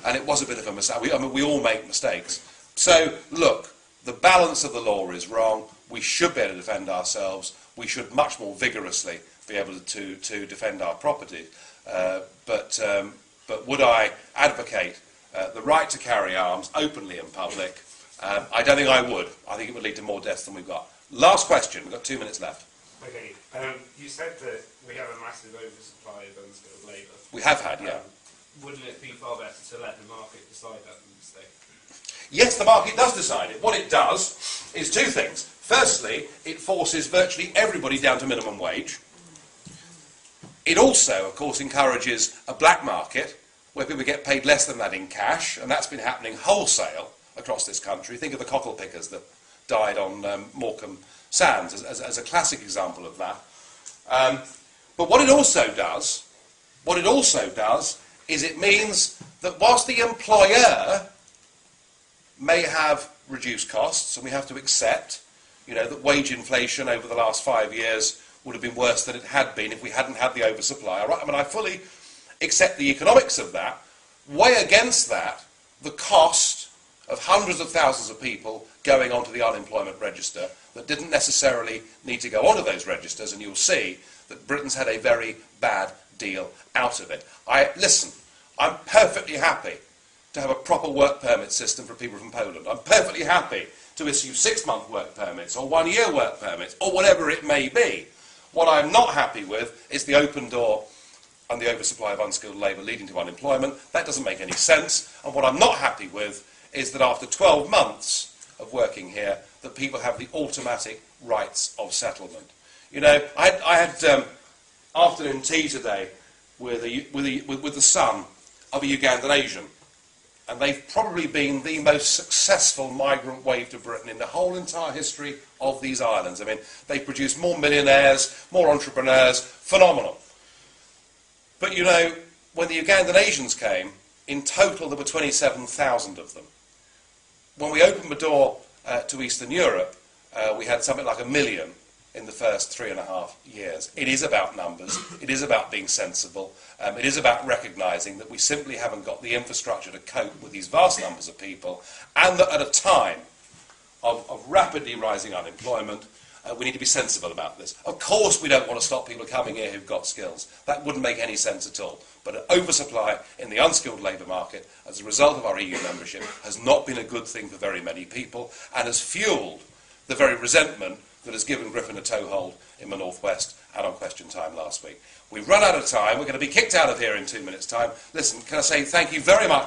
Speaker 1: And it was a bit of a mistake. We all make mistakes. So, look, the balance of the law is wrong. We should be able to defend ourselves. We should much more vigorously be able to defend our property. But would I advocate the right to carry arms openly in public? I don't think I would. I think it would lead to more deaths than we've got. Last question. We've got 2 minutes left.
Speaker 9: Okay. You said that we have a massive oversupply of unskilled labour.
Speaker 1: We have had, yeah.
Speaker 9: Wouldn't it be far better to let the market decide that mistake?
Speaker 1: Yes, the market does decide it. What it does is 2 things. Firstly, it forces virtually everybody down to minimum wage. It also, of course, encourages a black market where people get paid less than that in cash, and that's been happening wholesale across this country. Think of the cockle pickers that died on Morecambe Sands as a classic example of that. But what it also does is it means that whilst the employer may have reduced costs, and we have to accept, you know, that wage inflation over the last 5 years would have been worse than it had been if we hadn't had the oversupply. I mean, I fully accept the economics of that. Weigh against that the cost of hundreds of thousands of people going onto the unemployment register that didn't necessarily need to go onto those registers, and you'll see that Britain's had a very bad deal out of it. Listen, I'm perfectly happy to have a proper work permit system for people from Poland. I'm perfectly happy to issue 6-month work permits or 1-year work permits or whatever it may be. What I'm not happy with is the open door and the oversupply of unskilled labour leading to unemployment. That doesn't make any sense. And what I'm not happy with is that after 12 months of working here, that people have the automatic rights of settlement. You know, I had afternoon tea today with the son of a Ugandan Asian, and they've probably been the most successful migrant wave to Britain in the whole entire history of these islands. I mean, they've produced more millionaires, more entrepreneurs, phenomenal. But you know, when the Ugandan Asians came, in total there were 27,000 of them. When we opened the door to Eastern Europe, we had something like 1 million in the first 3.5 years. It is about numbers, it is about being sensible, it is about recognising that we simply haven't got the infrastructure to cope with these vast numbers of people, and that at a time of rapidly rising unemployment, we need to be sensible about this. Of course we don't want to stop people coming here who've got skills. That wouldn't make any sense at all. But an oversupply in the unskilled labour market as a result of our EU membership has not been a good thing for very many people, and has fuelled the very resentment that has given Griffin a toehold in the Northwest and on Question Time last week. We've run out of time. We're going to be kicked out of here in 2 minutes' time. Listen, can I say thank you very much